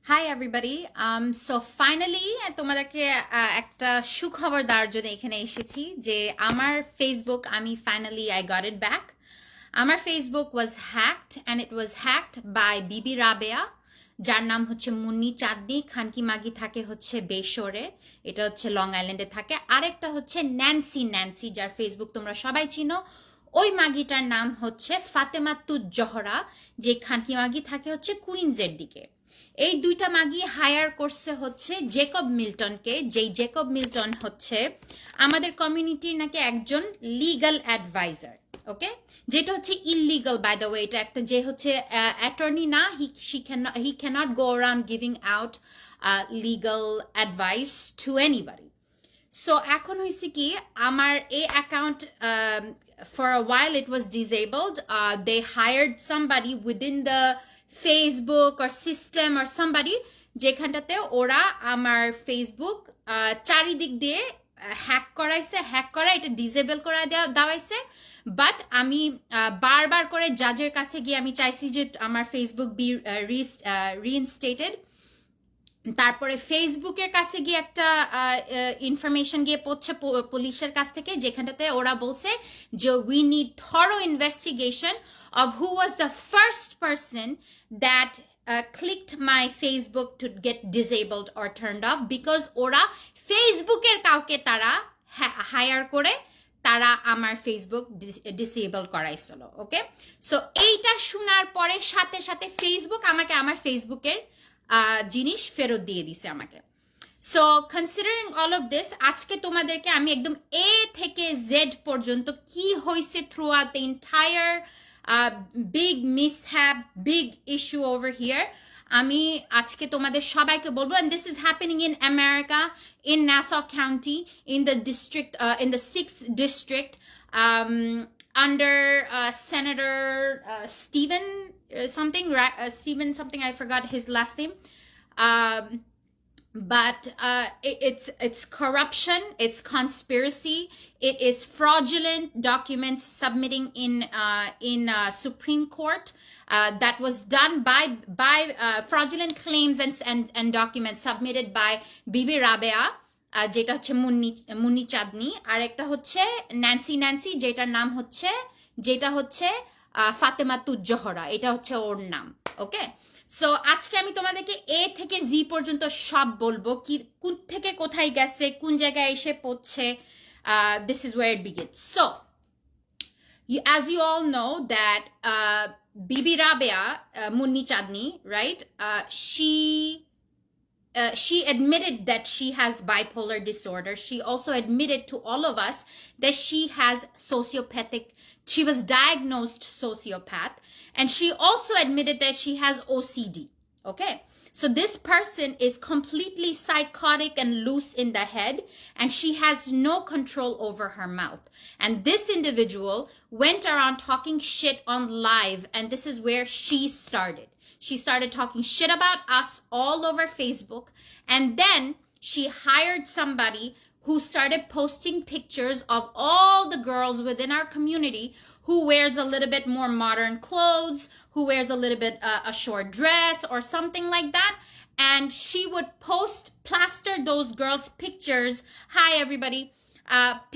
Hi everybody. So finally তোমাদেরকে একটা সুখবর দেওয়ার জন্য এখানে এসেছি যে আমার ফেসবুক আমি finally I got it back. আমার Facebook was hacked and it was hacked by Bibi Rabeya, যার নাম হচ্ছে মুন্নি চাঁদনি, খানকি মাগি থাকে হচ্ছে বেশরে, এটা হচ্ছে লং আইল্যান্ডে থাকে। আরেকটা হচ্ছে ন্যান্সি, যার ফেসবুক তোমরা সবাই চিনো। ওই মাগিটার নাম হচ্ছে ফাতেমাতুজ জহরা, যে খানকি মাগি থাকে হচ্ছে কুইন্সের দিকে। এই দুইটা মাগি হায়ার করছে হচ্ছে জেকব মিল্টনকে, যেই জেকব মিল্টন হচ্ছে আমাদের কমিউনিটির নাকি একজন লিগ্যাল অ্যাডভাইজার। ওকে, যেটা হচ্ছে ইললিগাল বাই দ্য ওয়ে। এটা একটা যে হচ্ছে অ্যাটর্নি না, he can't go around giving out legal advice to anybody. So এখন হয়েছে কি, আমার এই account for a while it was disabled. They hired somebody within the Facebook or system or somebody, যেখানটাতে ওরা আমার ফেসবুক চারিদিক দিয়ে হ্যাক করা এটা ডিসেবল করা দেওয়াইছে। বাট আমি বারবার করে জাজের কাছে গিয়ে আমি চাইছি যে আমার ফেসবুক বি রিইনস্টেটেড। তারপরে ফেসবুকের কাছে গিয়ে একটা ইনফরমেশন গিয়ে পড়ছে পুলিশের কাছ থেকে, যেখানটাতে ওরা বলছে যে we need thorough investigation of who was the first person that clicked my Facebook to get disabled or turned off, because ওরা ফেসবুকের কাউকে তারা হায়ার করে তারা আমার ফেসবুক ডিসেবল করাইছিল। ওকে, সো এইটা শোনার পরে সাথে সাথে ফেসবুক আমাকে আমার ফেসবুকের জিনিস ফেরত দিয়ে দিছে আমাকে। So considering all of this, আজকে তোমাদেরকে আমি একদম এ থেকে জেড পর্যন্ত কি হয়েছে throughout the entire big mishap, big issue over here, আমি আজকে তোমাদের সবাইকে বলবো। and this is happening in America, in Nassau County, in the district, in the 6th district, under Senator Stephen something, I forgot his last name. But it's corruption, it's conspiracy, it is fraudulent documents submitting in Supreme Court that was done by fraudulent claims and documents submitted by Bibi Rabeya, যেটা হচ্ছে মুন্নি চাঁদনি, আর একটা হচ্ছে Nancy, যেটা হচ্ছে ফাতেমাতুজ জহরা, এটা হচ্ছে ওর নাম। ওকে, so আজকে আমি তোমাদেরকে এ থেকে জি পর্যন্ত সব বলবো, কি কোন থেকে কোথায় গেছে, কোন জায়গায় এসে পড়ছে। This is wire it begins. So as you all know that Bibi Rabeya, Munni Chandni, right, she admitted that she has bipolar disorder. She also admitted to all of us that she has she was diagnosed sociopath, and she also admitted that she has OCD. Okay, so this person is completely psychotic and loose in the head, and she has no control over her mouth. And this individual went around talking shit on live, and this is where she started. She started talking shit about us all over Facebook, and then she hired somebody who started posting pictures of all the girls within our community who wears a little bit more modern clothes, who wears a little bit a short dress or something like that. And she would plaster those girls' pictures, hi everybody,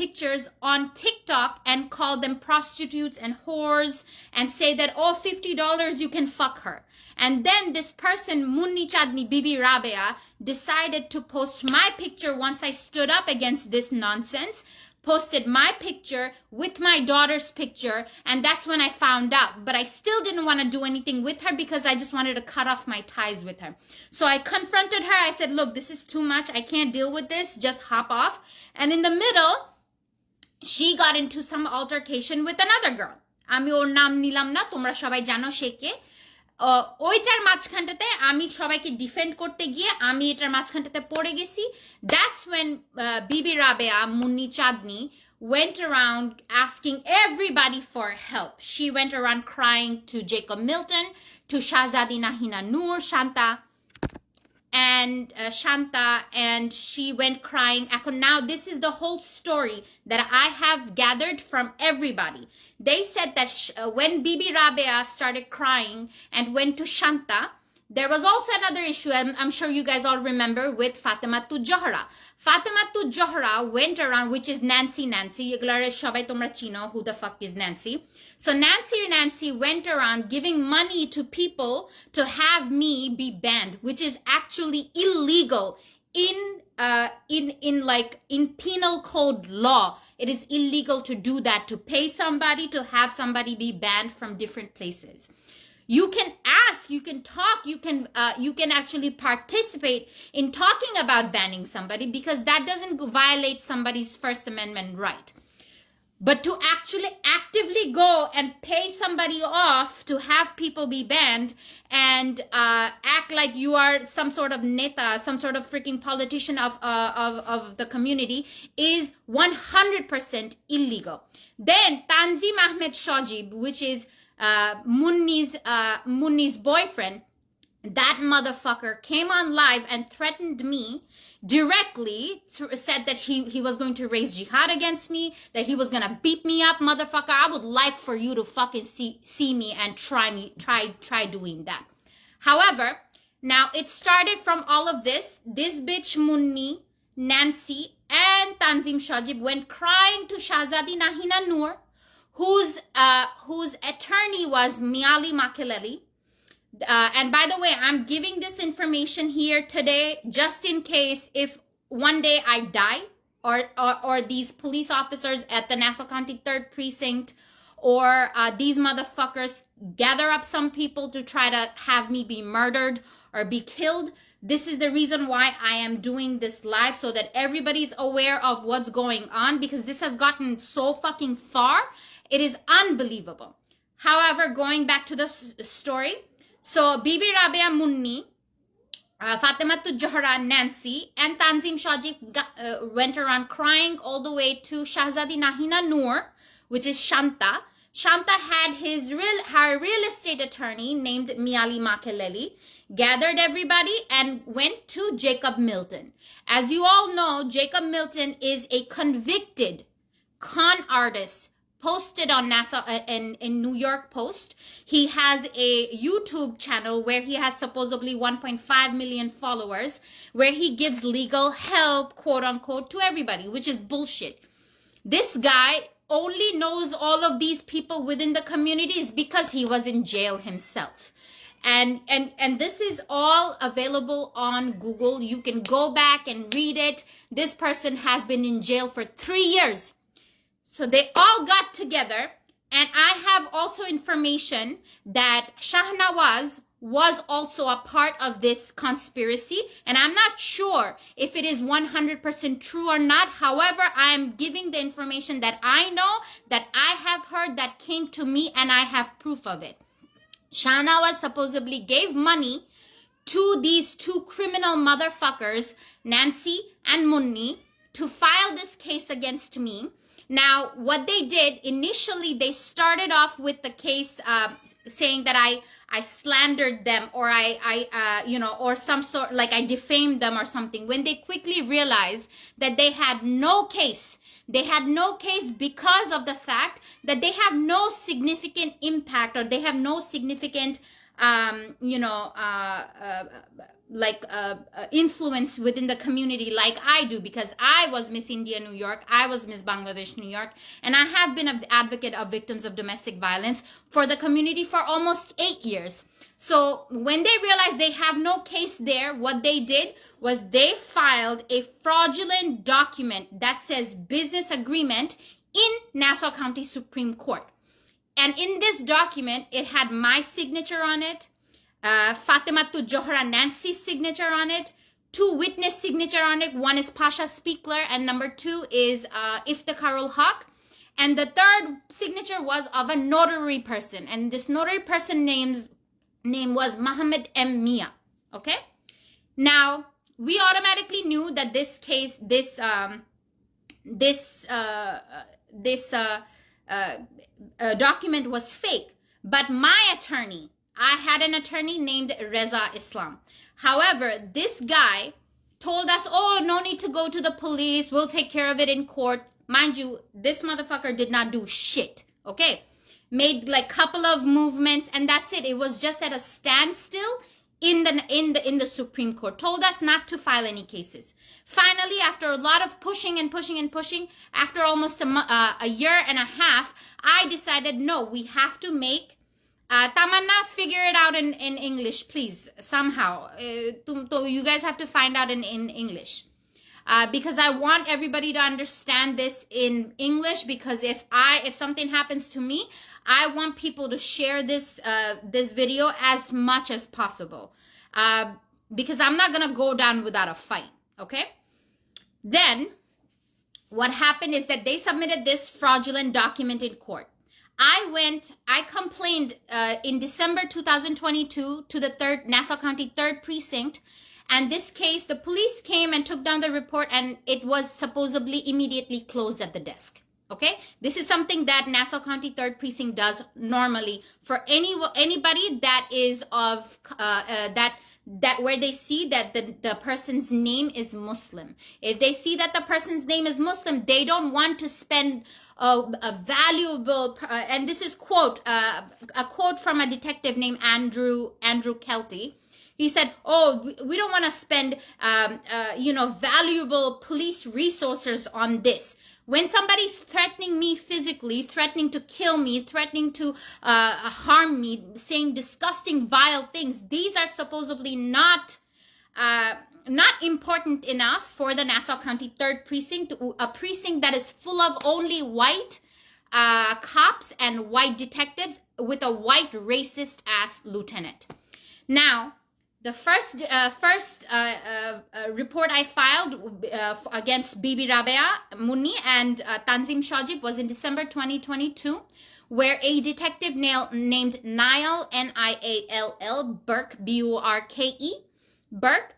pictures on TikTok and call them prostitutes and whores and say that, oh, $50 you can fuck her. And then this person, Munni Chandni, Bibi Rabeya, decided to post my picture once I stood up against this nonsense, posted my picture with my daughter's picture, and that's when I found out. But I still didn't want to do anything with her because I just wanted to cut off my ties with her. So I confronted her. I said, look, this is too much. I can't deal with this. Just hop off. And in the middle, she got into some altercation with another girl. আমি ওর নাম নিলাম না, তোমরা সবাই জানো সে কে। ওইটার মাঝখানটাতে আমি সবাইকে ডিফেন্ড করতে গিয়ে আমি এটার মাঝখানটাতে পড়ে গেছি। That's when Bibi Rabeya, Munni Chandni, went around asking everybody for help. She went around crying to Jacob Milton, to Shahzadi Nahina Noor, Shanta, and she went crying. Now this is the whole story that I have gathered from everybody. They said that when Bibi Rabeya started crying and went to Shanta, There was also another issue, I'm sure you guys all remember, with Fatimatu Johra. Fatimatu Johra went around, which is Nancy. Eglare shobai tomra chino, who the fuck is Nancy? So Nancy went around giving money to people to have me be banned, which is actually illegal in penal code law. It is illegal to do that, to pay somebody to have somebody be banned from different places. You can ask, you can talk, you can actually participate in talking about banning somebody, because that doesn't violate somebody's First Amendment right. But to actually actively go and pay somebody off to have people be banned and act like you are some sort of neta, some sort of freaking politician of the community is 100% illegal. Then Tanzim Ahmed Shajib, which is Munni's boyfriend, that motherfucker came on live and threatened me directly, said that he was going to raise jihad against me, that he was gonna beat me up. Motherfucker, I would like for you to fucking see me and try doing that. However, now it started from all of this. This bitch Munni, Nancy, and Tanzim Shajib went crying to Shahzadi Nahina Noor, whose attorney was Miali Makelele. And by the way, I'm giving this information here today just in case if one day I die, or these police officers at the Nassau County 3rd Precinct, or these motherfuckers gather up some people to try to have me be murdered or be killed. This is the reason why I am doing this live, so that everybody's aware of what's going on, because this has gotten so fucking far. It is unbelievable. However, going back to the story, so Bibi Rabeya Munni, Fatimatu Johra Nancy, and Tanzim Shajib went around crying all the way to Shahzadi Nahina Noor, which is Shanta. Shanta had her real estate attorney named Miali Makelele, gathered everybody and went to Jacob Milton. As you all know, Jacob Milton is a convicted con artist, posted on Nassau in New York Post. He has a YouTube channel where he has supposedly 1.5 million followers, where he gives legal help, quote unquote, to everybody, which is bullshit. This guy only knows all of these people within the communities because he was in jail himself. And this is all available on Google. You can go back and read it. This person has been in jail for 3 years. So they all got together, and I have also information that Shahnawaz was also a part of this conspiracy, and I'm not sure if it is 100% true or not. However, I am giving the information that I know, that I have heard, that came to me, and I have proof of it. Shahnawaz supposedly gave money to these two criminal motherfuckers, Nancy and Munni, to file this case against me. Now, what they did, initially, they started off with the case saying that I slandered them, or or some sort, like I defamed them or something, when they quickly realized that they had no case. They had no case because of the fact that they have no significant impact, or they have no significant, influence within the community like I do, because I was Miss India New York, I was Miss Bangladesh New York, and I have been an advocate of victims of domestic violence for the community for almost 8 years. So when they realized they have no case there, what they did was they filed a fraudulent document that says business agreement in Nassau County Supreme Court. And in this document, it had my signature on it, Fatimatu Johra Nancy's signature on it, 2 witness signature on it. One is Pasha Spiegler, and number 2 is Iftikharul Haq. And the 3rd signature was of a notary person, and this notary person name was Muhammad M. Mia. Okay? Now, we automatically knew that this case, this document was fake. But my attorney, I had an attorney named Reza Islam. However, this guy told us, oh, no need to go to the police, we'll take care of it in court. Mind you, this motherfucker did not do shit, okay? Made like couple of movements, and that's it. It was just at a standstill in the Supreme Court, told us not to file any cases. Finally, after a lot of pushing, after almost a year and a half, I decided, no, we have to make Tamanna, figure it out in English, please, somehow. You guys have to find out in English. Because I want everybody to understand this in English, because if something happens to me, I want people to share this video as much as possible. Because I'm not gonna go down without a fight, okay? Then, what happened is that they submitted this fraudulent document in court. I complained in December 2022 to the Nassau County 3rd Precinct. And this case, the police came and took down the report, and it was supposedly immediately closed at the desk. Okay? This is something that Nassau County 3rd Precinct does normally for anybody that is of, that where they see that the person's name is Muslim. If they see that the person's name is Muslim, they don't want to spend a valuable, and this is a quote from a detective named Andrew Kelty. He said, oh, we don't want to spend, valuable police resources on this. When somebody's threatening me physically, threatening to kill me, threatening to harm me, saying disgusting, vile things, these are supposedly not important enough for the Nassau County 3rd Precinct, a precinct that is full of only white cops and white detectives with a white racist ass lieutenant. Now, the first report I filed against Bibi Rabeya, Munni, and Tanzim Shajib was in December 2022, where a detective named Niall, Niall, Burke, Burke, Burke,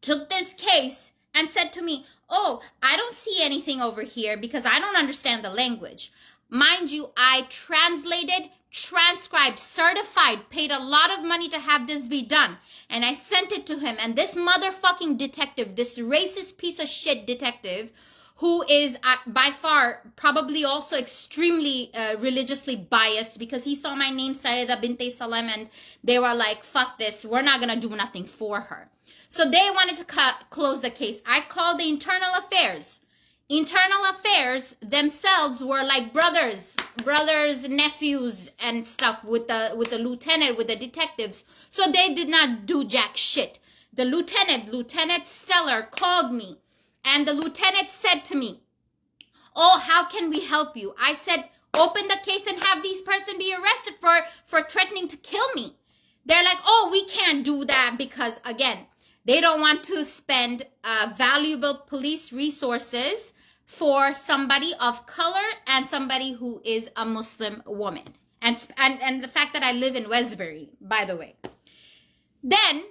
took this case and said to me, oh, I don't see anything over here because I don't understand the language. Mind you, I translated, transcribed, certified, paid a lot of money to have this be done. And I sent it to him. And this motherfucking detective, this racist piece of shit detective, who is by far probably also extremely religiously biased, because he saw my name, Sayyida Binte Salem, and they were like, fuck this, we're not going to do nothing for her. So they wanted to close the case. I called the internal affairs. Internal affairs themselves were like brothers, nephews, and stuff with the lieutenant, with the detectives. So they did not do jack shit. The Lieutenant Stellar, called me, and the lieutenant said to me, oh, how can we help you? I said, open the case and have these person be arrested for threatening to kill me. They're like, oh, we can't do that because, again, they don't want to spend valuable police resources for somebody of color and somebody who is a Muslim woman. And the fact that I live in Westbury, by the way. Then,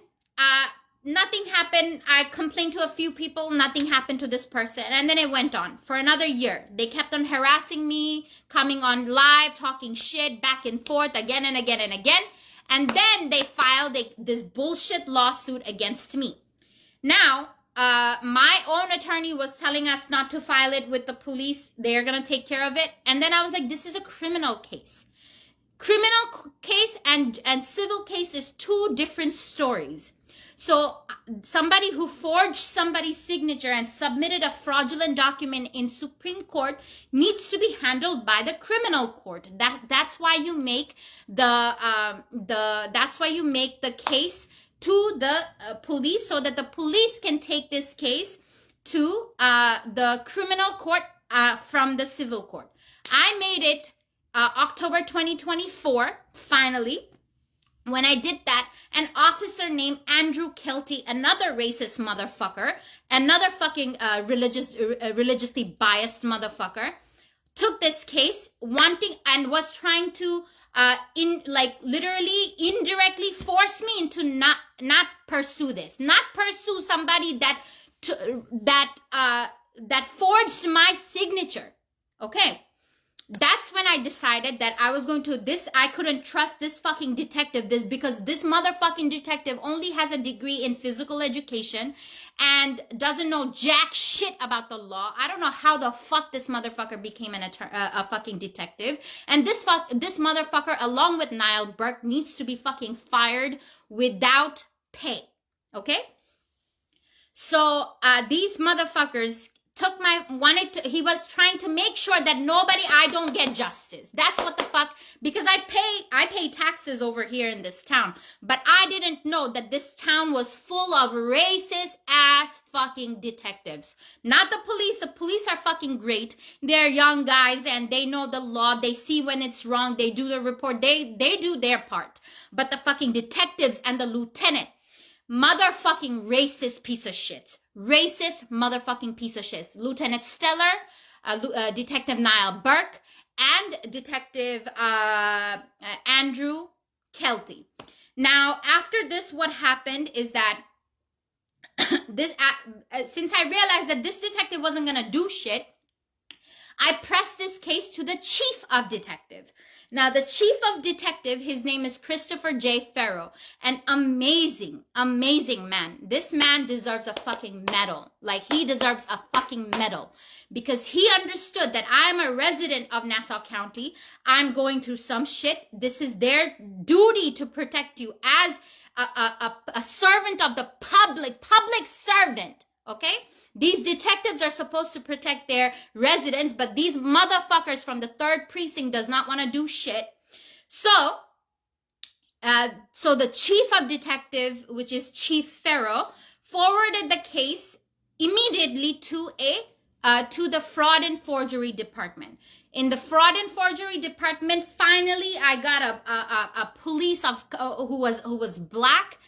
nothing happened. I complained to a few people. Nothing happened to this person. And then it went on for another year. They kept on harassing me, coming on live, talking shit back and forth again and again and again. And then they filed this bullshit lawsuit against me. Now, my own attorney was telling us not to file it with the police. They're going to take care of it. And then I was like, this is a criminal case. Criminal case and civil case is two different stories. So somebody who forged somebody's signature and submitted a fraudulent document in Supreme Court needs to be handled by the criminal court. That's why you make the case to the police, so that the police can take this case to the criminal court from the civil court. I made it October 2024, finally. When I did that, an officer named Andrew Kelty, another racist motherfucker, another fucking religiously biased motherfucker, took this case wanting and was trying to literally indirectly force me into not pursue this, not pursue somebody that forged my signature. Okay. That's when I decided that I was going to I couldn't trust this fucking detective because this motherfucking detective only has a degree in physical education and doesn't know jack shit about the law. I don't know how the fuck this motherfucker became a fucking detective. And this motherfucker, along with Niall Burke, needs to be fucking fired without pay. Okay? So these motherfuckers he was trying to make sure that I don't get justice. That's what the fuck, because I pay taxes over here in this town, but I didn't know that this town was full of racist ass fucking detectives. Not the police. The police are fucking great. They're young guys and they know the law. They see when it's wrong. They do the report. They do their part. But the fucking detectives and the lieutenant, motherfucking racist piece of shit. Racist motherfucking piece of shit. Lieutenant Stellar, Detective Niall Burke, and Detective Andrew Kelty. Now, after this, what happened is that since I realized that this detective wasn't gonna do shit, I pressed this case to the chief of detective. Now, the chief of detective, his name is Christopher J. Farrow. An amazing, amazing man. This man deserves a fucking medal. Like, he deserves a fucking medal. Because he understood that I'm a resident of Nassau County. I'm going through some shit. This is their duty to protect you as a servant of the public servant. Okay? These detectives are supposed to protect their residents, but these motherfuckers from the 3rd precinct does not want to do shit. So the chief of detective, which is Chief Farrow, forwarded the case immediately to the fraud and forgery department. In the fraud and forgery department, finally, I got a police who was black.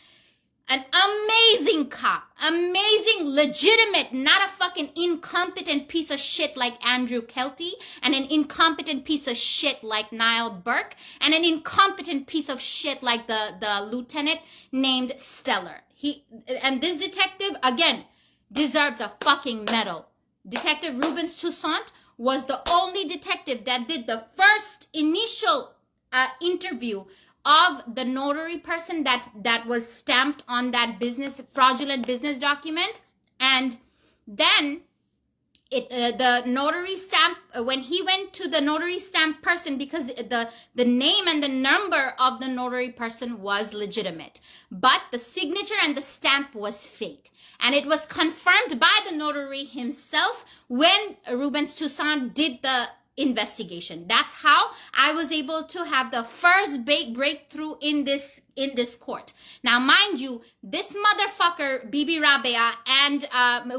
An amazing cop, amazing, legitimate, not a fucking incompetent piece of shit like Andrew Kelty, and an incompetent piece of shit like Niall Burke, and an incompetent piece of shit like the lieutenant named Stellar. And this detective, again, deserves a fucking medal. Detective Rubens Toussaint was the only detective that did the first initial interview of the notary person that was stamped on that fraudulent business document. And then the notary stamp, when he went to the notary stamp person, because the name and the number of the notary person was legitimate, but the signature and the stamp was fake. And it was confirmed by the notary himself when Rubens Toussaint did the investigation. That's how I was able to have the first big breakthrough in this court. Now, mind you, this motherfucker, Bibi Rabeya, and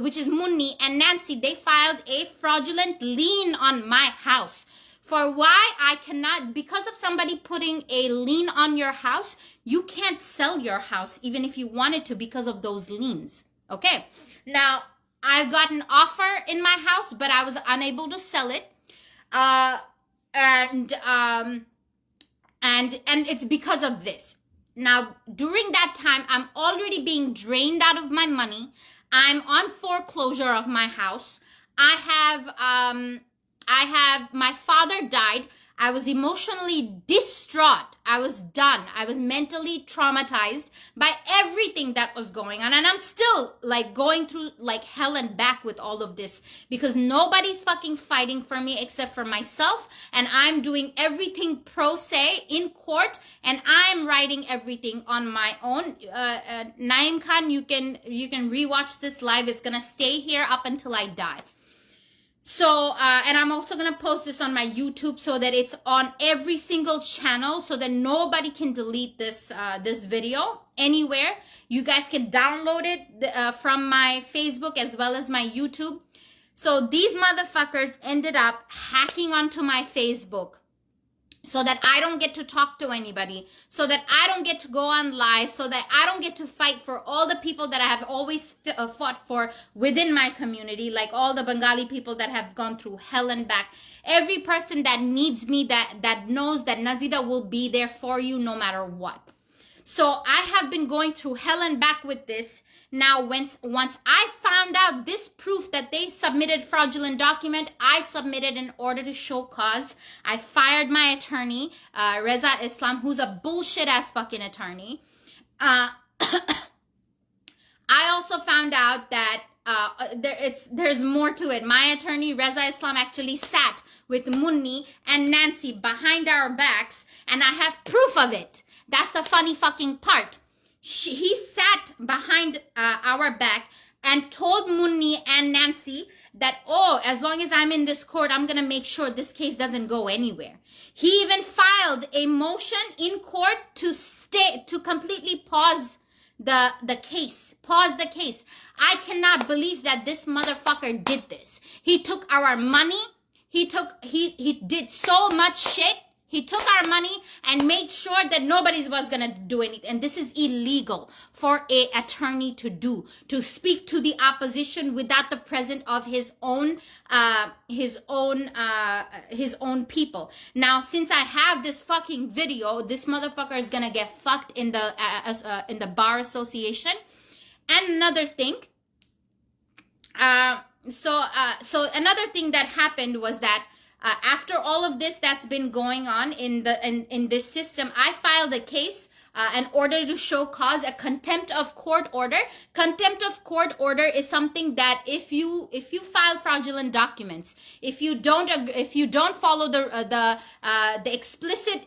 which is Munni and Nancy, they filed a fraudulent lien on my house. For why I cannot, because of somebody putting a lien on your house, you can't sell your house even if you wanted to because of those liens. Okay. Now, I got an offer in my house, but I was unable to sell it. And it's because of this. Now, during that time, I'm already being drained out of my money. I'm on foreclosure of my house. My father died. I was emotionally distraught. I was done. I was mentally traumatized by everything that was going on. And I'm still like going through like hell and back with all of this because nobody's fucking fighting for me except for myself. And I'm doing everything pro se in court and I'm writing everything on my own. Naeem Khan, you can rewatch this live. It's going to stay here up until I die. So, and I'm also going to post this on my YouTube so that it's on every single channel so that nobody can delete this video anywhere. You guys can download it from my Facebook as well as my YouTube. So these motherfuckers ended up hacking onto my Facebook so that I don't get to talk to anybody, so that I don't get to go on live, so that I don't get to fight for all the people that I have always fought for within my community, like all the Bengali people that have gone through hell and back. Every person that needs me, that knows that Nazida will be there for you no matter what. So I have been going through hell and back with this. Now, once I found out this proof that they submitted fraudulent document, I submitted an order to show cause. I fired my attorney, Reza Islam, who's a bullshit ass fucking attorney. I also found out that there's more to it. My attorney, Reza Islam, actually sat with Munni and Nancy behind our backs, and I have proof of it. That's the funny fucking part. He sat behind our back and told Munni and Nancy that, oh, as long as I'm in this court, I'm going to make sure this case doesn't go anywhere. He even filed a motion in court to completely pause the case. Pause the case. I cannot believe that this motherfucker did this. He took our money. He did so much shit. He took our money and made sure that nobody was going to do anything. And this is illegal for an attorney to do, to speak to the opposition without the presence of his own people. Now, since I have this fucking video, this motherfucker is going to get fucked in the bar association. And another thing, so another thing that happened was that after all of this that's been going on in this system, I filed a case, an order to show cause, a contempt of court order. Contempt of court order is something that if you file fraudulent documents, if you don't follow the explicit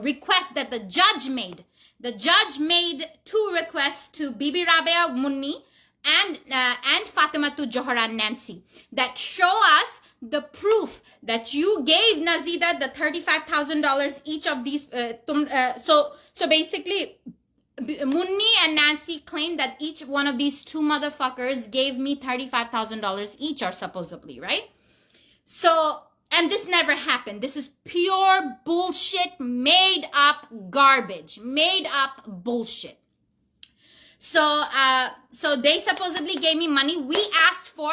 request that the judge made. The judge made 2 requests to Bibi Rabeya, Munni, and Fatimatu Johara Nancy that show us the proof that you gave Nazida the $35,000 each of these. So basically, Munni and Nancy claim that each one of these 2 motherfuckers gave me $35,000 each, or supposedly, right? So, and this never happened. This is pure bullshit, made up garbage, made up bullshit. So they supposedly gave me money. We asked for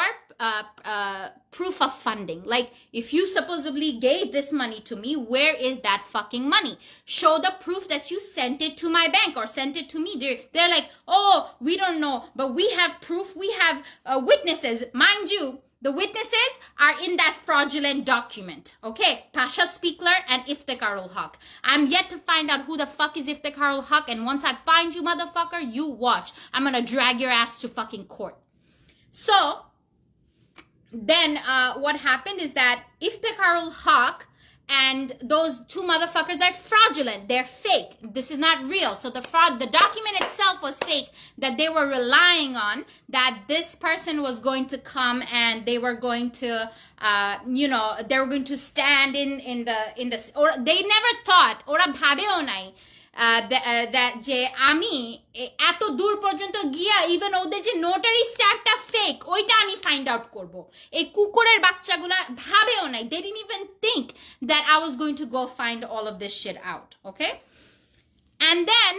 proof of funding. Like, if you supposedly gave this money to me, where is that fucking money? Show the proof that you sent it to my bank or sent it to me. They're like, oh, we don't know, but we have proof. We have witnesses. Mind you, the witnesses are in that fraudulent document. Okay, Pasha Spiegler and Iftikharul Haq. I'm yet to find out who the fuck is Iftikharul Haq, and once I find you, motherfucker, you watch. I'm gonna drag your ass to fucking court. So then what happened is that Iftikharul Haq and those 2 motherfuckers are fraudulent. They're fake. This is not real. So the document itself was fake, that they were relying on, that this person was going to come and they were going to, they were going to stand in the, or they never thought, ora bhabeo nai, that je ami eto dur porjonto giya even ওদের যে notary স্ট্যাম্পটা fake ওইটা আমি find out করব এই কুকুরের বাচ্চাগুলা ভাবেও নাই they didn't even think that I was going to go find all of this shit out. Okay, and then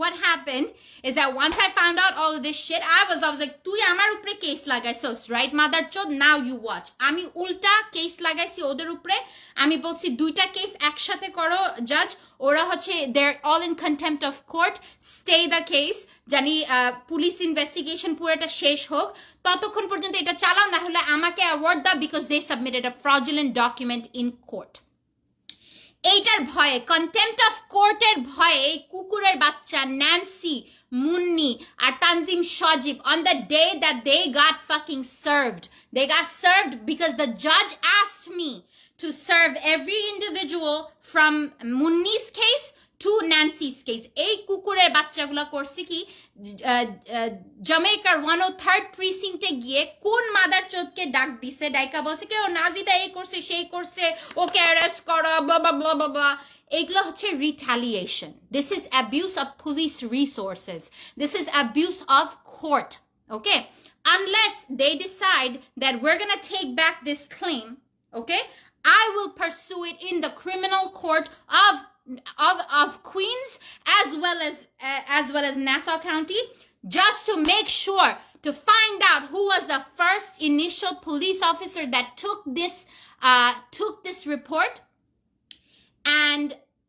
what happened is that once I found out all of this shit, I was like, তুই আমার উপরে case লাগাইছস, right mother chod, now you watch. আমি উল্টা case লাগাইছি ওদের উপরে। আমি বলছি 2টা কেস একসাথে করো জাজ। ওরা হচ্ছে they're all in contempt of court, stay the case, জানি পুলিশ ইনভেস্টিগেশন পুরোটা শেষ হোক, ততক্ষণ পর্যন্ত এটা চালাও, না হলে আমাকে অ্যাওয়ার্ড দাও, because they submitted a fraudulent document in court. এইটার ভয়ে, কন্টেম্পট অফ কোর্টের ভয়ে, এই কুকুরের বাচ্চা ন্যান্সি, মুন্নি আর Tanzim Sajib, on the day that they got fucking served, they got served because the judge asked me to serve every individual from Munni's case to Nancy's case. এই কুকুরের বাচ্চাগুলো করছে কি, জামাইকার 103rd প্রিসিংটে গিয়ে কোন মাদার চোদকে ডাক দিছে, ডাইকা বলছে কেউ নাজিদা এই করছে সেই করছে, ওকে অ্যারেস্ট করো, বাবা। এগুলো হচ্ছে retaliation. This is abuse of police resources. This is abuse of court. Okay, unless they decide that we're gonna take back this claim, okay, I will pursue it in the criminal court of Queens as well as Nassau County, just to make sure to find out who was the first initial police officer that took this report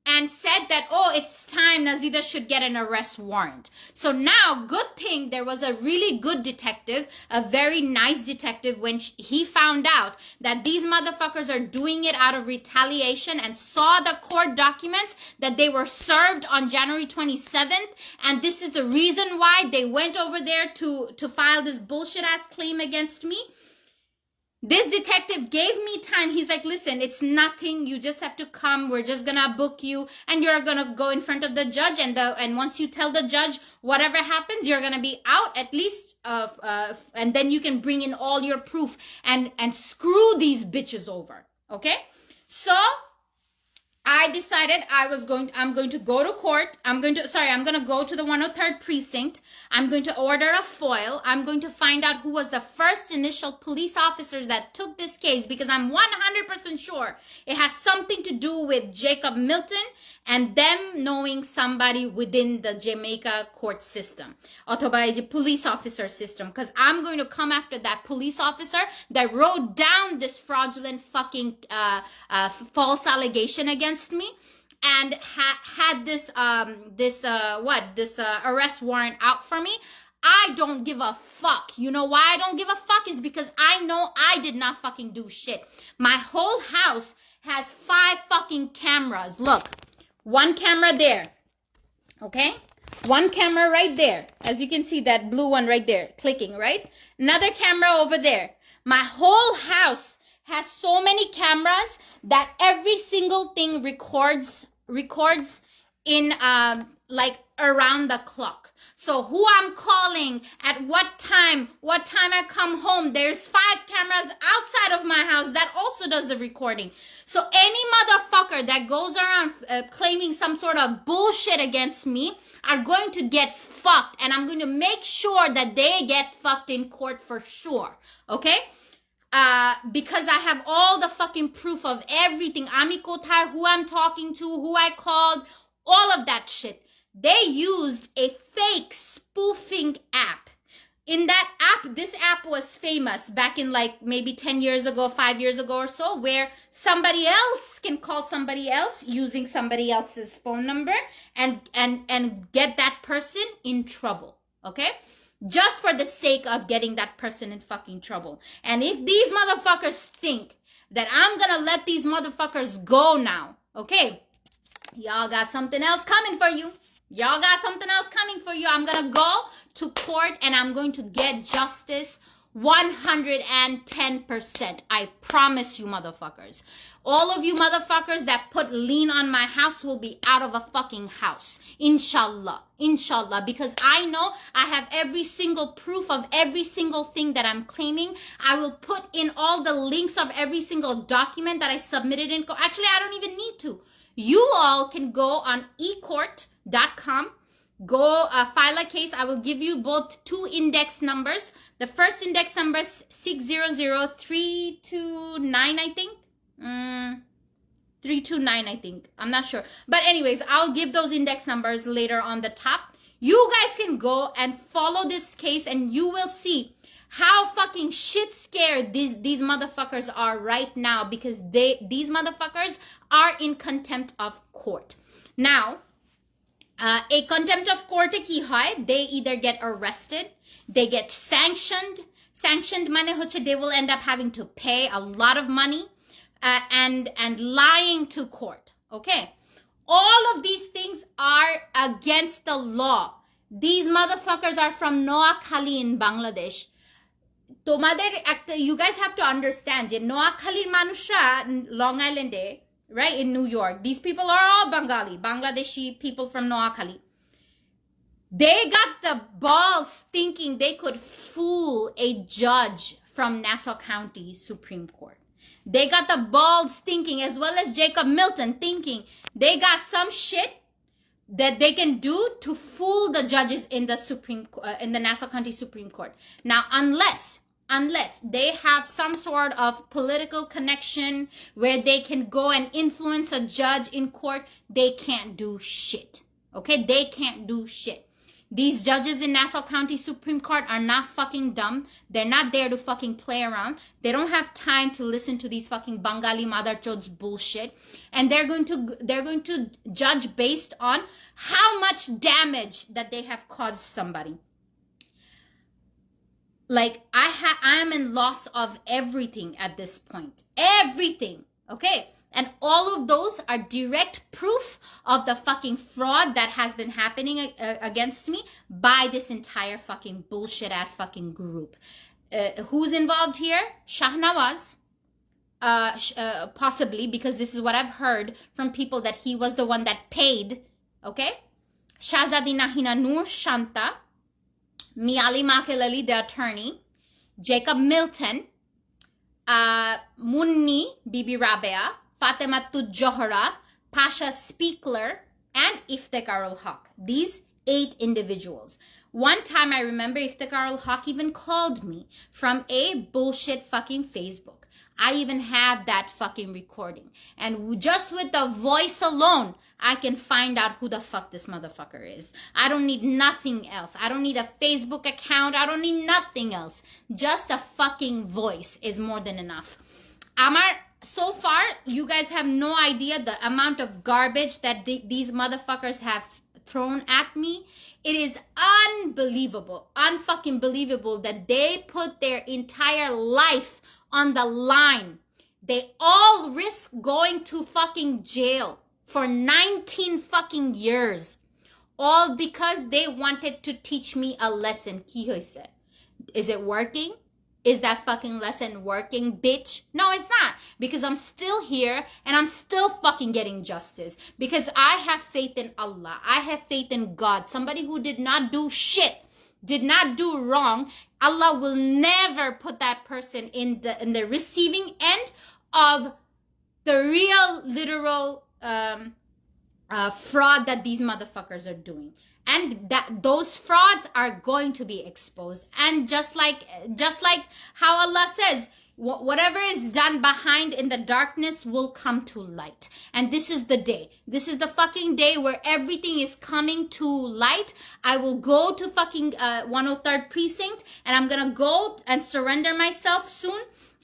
and said that, oh, it's time Nazida should get an arrest warrant. So now, good thing there was a really good detective, a very nice detective, when he found out that these motherfuckers are doing it out of retaliation and saw the court documents that they were served on January 27th. And this is the reason why they went over there to file this bullshit ass claim against me. This detective gave me time. He's like, listen, it's nothing. You just have to come. We're just going to book you and you're going to go in front of the judge. And once you tell the judge whatever happens, you're going to be out at least. And then you can bring in all your proof and screw these bitches over. Okay. So I decided I'm going to go to court. I'm going to go to the 103rd precinct. I'm going to order a FOIL. I'm going to find out who was the first initial police officers that took this case, because I'm 100% sure it has something to do with Jacob Milton and them knowing somebody within the Jamaica court system. Otoba is a police officer system, because I'm going to come after that police officer that wrote down this fraudulent fucking false allegation against me and had this arrest warrant out for me. I don't give a fuck. You know why I don't give a fuck? Is because I know I did not fucking do shit. My whole house has 5 fucking cameras. Look, one camera there. Okay? One camera right there. As you can see, that blue one right there, clicking, right? Another camera over there. My whole house has so many cameras that every single thing records in like around the clock. So who I'm calling, at what time I come home, there's 5 cameras outside of my house that also does the recording. So any motherfucker that goes around claiming some sort of bullshit against me are going to get fucked, and I'm going to make sure that they get fucked in court for sure. Okay? Because I have all the fucking proof of everything. Ami Kotai, who I'm talking to, who I called, all of that shit. They used a fake spoofing app. In that app, this app was famous back in like maybe 10 years ago, 5 years ago or so, where somebody else can call somebody else using somebody else's phone number and get that person in trouble. Okay? Just for the sake of getting that person in fucking trouble. And if these motherfuckers think that I'm gonna let these motherfuckers go now, okay, y'all got something else coming for you. Y'all got something else coming for you. I'm gonna go to court and I'm going to get justice 110%. I promise you, motherfuckers. All of you motherfuckers that put lien on my house will be out of a fucking house. Inshallah. Inshallah. Because I know I have every single proof of every single thing that I'm claiming. I will put in all the links of every single document that I submitted in court. Actually, I don't even need to. You all can go on ecourt.com. Go file a case. I will give you both 2 index numbers. The first index number is 600329, I think. 329, I think. I'm not sure. But anyways, I'll give those index numbers later on the top. You guys can go and follow this case and you will see how fucking shit scared these motherfuckers are right now, because these motherfuckers are in contempt of court. Now, a contempt of court ki hoy, they either get arrested, they get sanctioned mane hoche they will end up having to pay a lot of money and lying to court. Okay, all of these things are against the law. These motherfuckers are from Noakhali in Bangladesh. You guys have to understand যে নোয়াখালীর মানুষরা Long Island, right, in New York, these people are all Bengali, Bangladeshi people from Noakhali. They got the balls thinking they could fool a judge from Nassau County Supreme Court. They got the balls thinking, as well as Jacob Milton, thinking they got some shit that they can do to fool the judges in the in the Nassau County Supreme Court. Now, unless they have some sort of political connection where they can go and influence a judge in court, they can't do shit. Okay? They can't do shit. These judges in Nassau County Supreme Court are not fucking dumb. They're not there to fucking play around. They don't have time to listen to these fucking Bengali motherchodes bullshit. And they're going to judge based on how much damage that they have caused somebody. Like, I am in loss of everything at this point. Everything. Okay? And all of those are direct proof of the fucking fraud that has been happening against me by this entire fucking bullshit ass fucking group. Who's involved here? Shahnawaz. Possibly, because this is what I've heard from people, that he was the one that paid. Okay? Shahzadi Nahina Noor Shanta. Miali Makelali, the attorney. Jacob Milton. Munni, Bibi Rabeya. Fatematu Johara, Pasha Speakler, and Iftikharul Haq. These 8 individuals. One time I remember Iftikharul Haq even called me from a bullshit fucking Facebook. I even have that fucking recording. And just with the voice alone, I can find out who the fuck this motherfucker is. I don't need nothing else. I don't need a Facebook account. I don't need nothing else. Just a fucking voice is more than enough. So far, you guys have no idea the amount of garbage that these motherfuckers have thrown at me. It is unbelievable, unfucking believable that they put their entire life on the line. They all risk going to fucking jail for 19 fucking years. All because they wanted to teach me a lesson. Ki hoise? Is it working? Is that fucking lesson working, bitch? No, it's not. Because I'm still here and I'm still fucking getting justice. Because I have faith in Allah. I have faith in God. Somebody who did not do shit, did not do wrong. Allah will never put that person in the receiving end of the real, literal fraud that these motherfuckers are doing. And that those frauds are going to be exposed. And just like how Allah says, whatever is done behind in the darkness will come to light. And this is the day. This is the fucking day where everything is coming to light. I will go to fucking 103rd precinct, and I'm gonna go and surrender myself soon.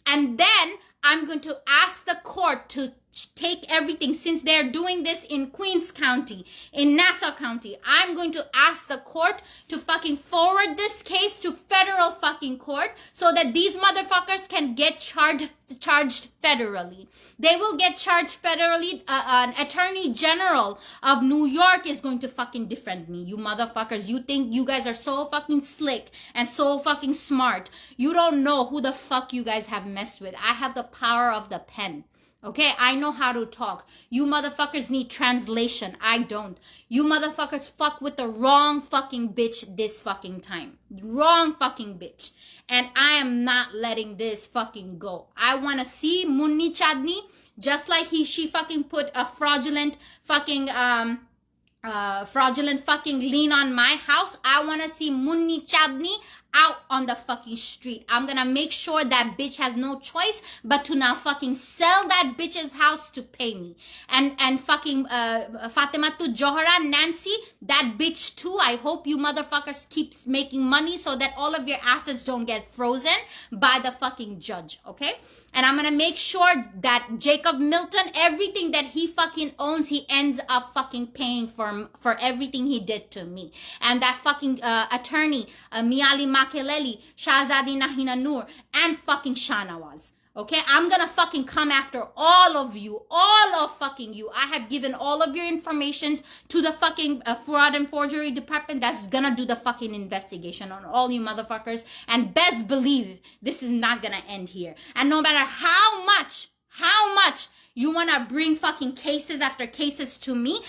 And then I'm going to ask the court to take everything, since they're doing this in Queens County, in Nassau County. I'm going to ask the court to fucking forward this case to federal fucking court so that these motherfuckers can get charged federally. They will get charged federally. An attorney general of New York is going to fucking defend me. You motherfuckers, you think you guys are so fucking slick and so fucking smart. You don't know who the fuck you guys have messed with. I have the power of the pen. Okay, I know how to talk. You motherfuckers need translation. I don't. You motherfuckers fuck with the wrong fucking bitch this fucking time. Wrong fucking bitch. And I am not letting this fucking go. I want to see Munni Chadni, just like she fucking put a fraudulent fucking lien on my house. I want to see Munni Chadni out on the fucking street. I'm gonna make sure that bitch has no choice but to now fucking sell that bitch's house to pay me. And fucking Fatematu Johara, Nancy, that bitch too. I hope you motherfuckers keeps making money so that all of your assets don't get frozen by the fucking judge, okay? And I'm gonna make sure that Jacob Milton, everything that he fucking owns, he ends up fucking paying for everything he did to me. And that fucking attorney, Miali Makeleli, Shahzadi Nahina Noor, and fucking Shahnawaz. Okay, I'm gonna fucking come after all of you, all of fucking you. I have given all of your information to the fucking fraud and forgery department that's gonna do the fucking investigation on all you motherfuckers. And best believe this is not gonna end here. And no matter how much you wanna bring fucking cases after cases to me,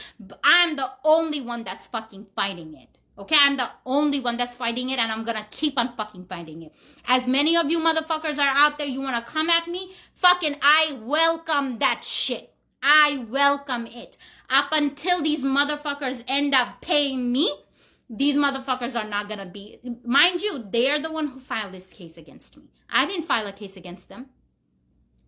I'm the only one that's fucking fighting it. Okay, I'm the only one that's fighting it, and I'm gonna keep on fucking fighting it. As many of you motherfuckers are out there, you wanna come at me, fucking I welcome that shit. I welcome it. Up until these motherfuckers end up paying me, these motherfuckers are not gonna be, mind you, they are the one who filed this case against me. I didn't file a case against them.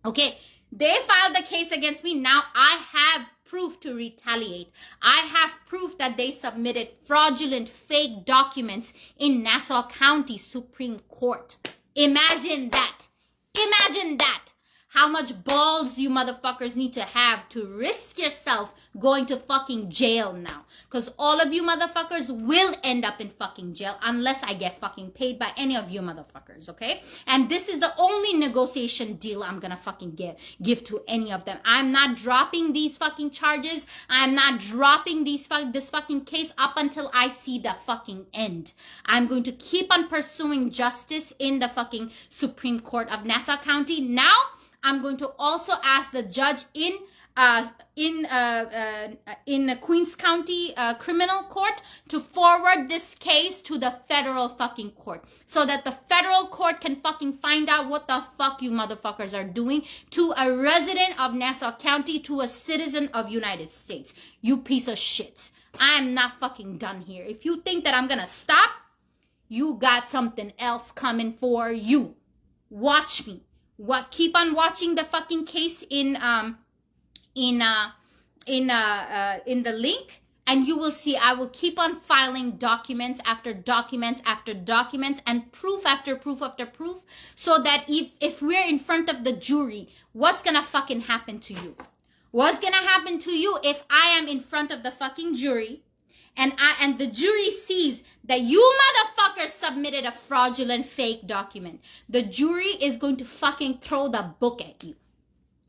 Okay, they filed the case against me. Now I have proof to retaliate. I have proof that they submitted fraudulent fake documents in Nassau County Supreme Court. Imagine that. Imagine that. How much balls you motherfuckers need to have to risk yourself going to fucking jail now. Because all of you motherfuckers will end up in fucking jail unless I get fucking paid by any of you motherfuckers, okay? And this is the only negotiation deal I'm gonna fucking give to any of them. I'm not dropping these fucking charges. I'm not dropping this fucking case up until I see the fucking end. I'm going to keep on pursuing justice in the Supreme Court of Nassau County. Now, I'm going to also ask the judge in Queens County Criminal Court to forward this case to the federal fucking court so that the federal court can fucking find out what the fuck you motherfuckers are doing to a resident of Nassau County, to a citizen of United States. You piece of shits. I am not fucking done here. If you think that I'm gonna stop, you got something else coming for you. Watch me. Keep on watching the fucking case in the link, and you will see I will keep on filing documents after documents after documents and proof after proof after proof, so that if we're in front of the jury, what's gonna fucking happen to you? What's gonna happen to you if I am in front of the fucking jury and the jury sees that you motherfuckers submitted a fraudulent fake document? The jury is going to fucking throw the book at you.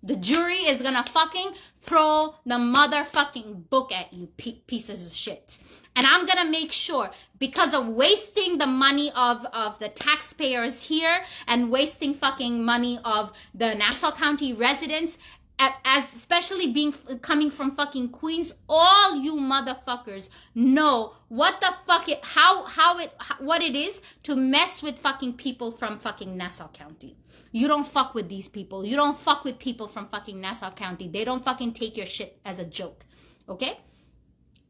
The jury is gonna fucking throw the motherfucking book at you, pieces of shit. And I'm gonna make sure, because of wasting the money of the taxpayers here and wasting fucking money of the Nassau County residents, as especially coming from fucking Queens, all you motherfuckers know what the fuck what it is to mess with fucking people from fucking Nassau County. You don't fuck with these people. You don't fuck with people from fucking Nassau County. They don't fucking take your shit as a joke. Okay?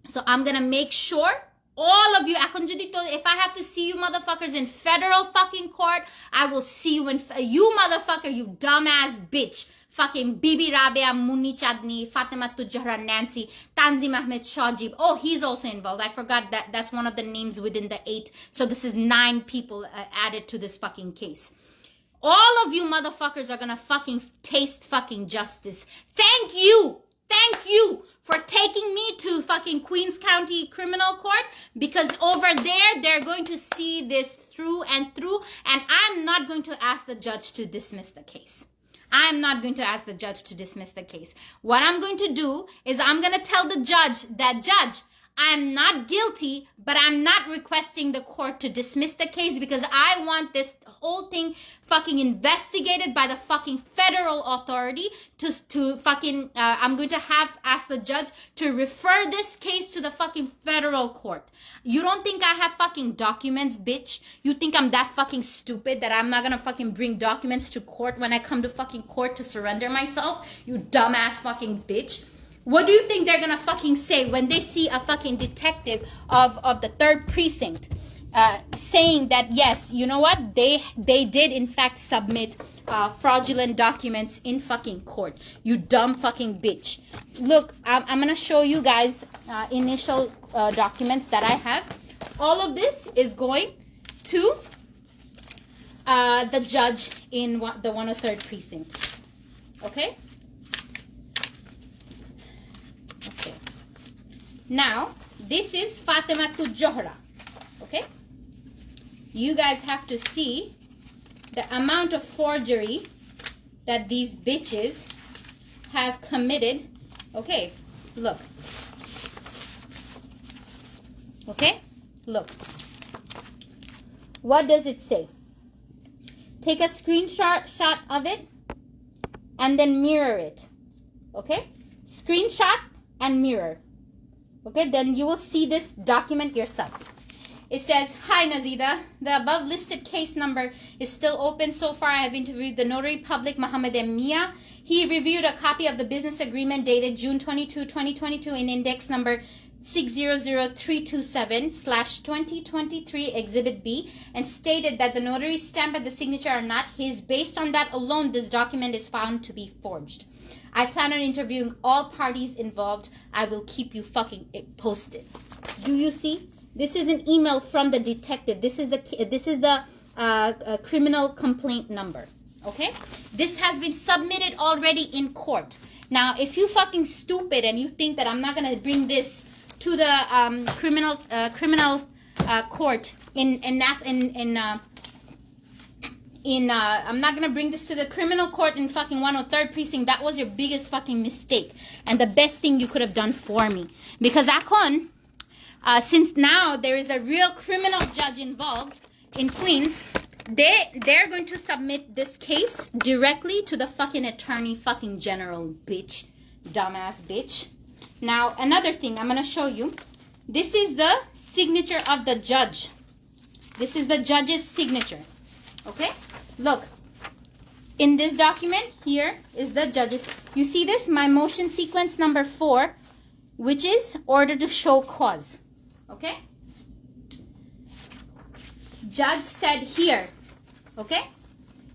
So I'm gonna make sure all of you, if I have to see you motherfuckers in federal fucking court, I will see you in, you motherfucker, you dumbass bitch. Fucking Bibi Rabeya, Munni Chadni, Fatima Tujahra, Nancy, Tanzim Ahmed Shajib. Oh, he's also involved. I forgot that's one of the names within the 8. So this is 9 people added to this fucking case. All of you motherfuckers are gonna fucking taste fucking justice. Thank you for taking me to fucking Queens County Criminal Court, because over there, they're going to see this through and through, and I'm not going to ask the judge to dismiss the case. I'm not going to ask the judge to dismiss the case. What I'm going to do is I'm going to tell the judge that, Judge, I'm not guilty, but I'm not requesting the court to dismiss the case because I want this whole thing fucking investigated by the fucking federal authority to fucking, I'm going to ask the judge to refer this case to the fucking federal court. You don't think I have fucking documents, bitch? You think I'm that fucking stupid that I'm not gonna fucking bring documents to court when I come to fucking court to surrender myself? You dumbass fucking bitch. What do you think they're gonna fucking say when they see a fucking detective of the 3rd precinct saying that, yes, you know what, they did in fact submit fraudulent documents in fucking court? You dumb fucking bitch. Look, I'm gonna show you guys initial documents that I have. All of this is going to the judge in the 103rd precinct. Okay? Okay. Now, this is Fatima Tujahra. Okay? You guys have to see the amount of forgery that these bitches have committed. Okay, look. Okay, look. What does it say? Take a screenshot of it and then mirror it. Okay? Screenshot and mirror. Okay, then you will see this document yourself. It says, "Hi Nazida, the above listed case number is still open. So far I have interviewed the Notary Public Mohammed M. Mia. He reviewed a copy of the business agreement dated June 22, 2022 in index number 600327/2023 Exhibit B and stated that the notary's stamp and the signature are not his. Based on that alone, this document is found to be forged. I plan on interviewing all parties involved. I will keep you fucking posted. Do you see? This is an email from the detective. This is the criminal complaint number. Okay? This has been submitted already in court. Now, if you fucking stupid and you think that I'm not gonna bring this to the criminal court I'm not gonna bring this to the criminal court in fucking 103rd precinct. That was your biggest fucking mistake and the best thing you could have done for me. Because Akon, since now there is a real criminal judge involved in Queens, they're going to submit this case directly to the fucking attorney fucking general, bitch. Dumbass bitch. Now, another thing I'm gonna show you. This is the signature of the judge. This is the judge's signature. Okay? Look. In this document, here is the judge's. You see this? My motion sequence number 4, which is order to show cause. Okay? Judge said here. Okay?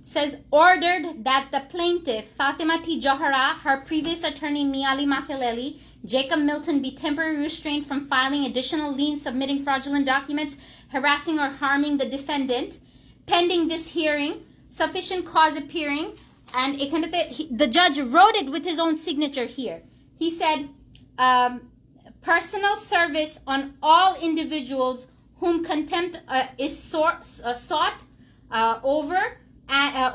Says ordered that the plaintiff, Fatima T. Johara, her previous attorney, Miali Makelele, Jacob Milton be temporarily restrained from filing additional liens, submitting fraudulent documents, harassing or harming the defendant, pending this hearing, sufficient cause appearing, and the judge wrote it with his own signature here. He said, personal service on all individuals whom contempt is sought over,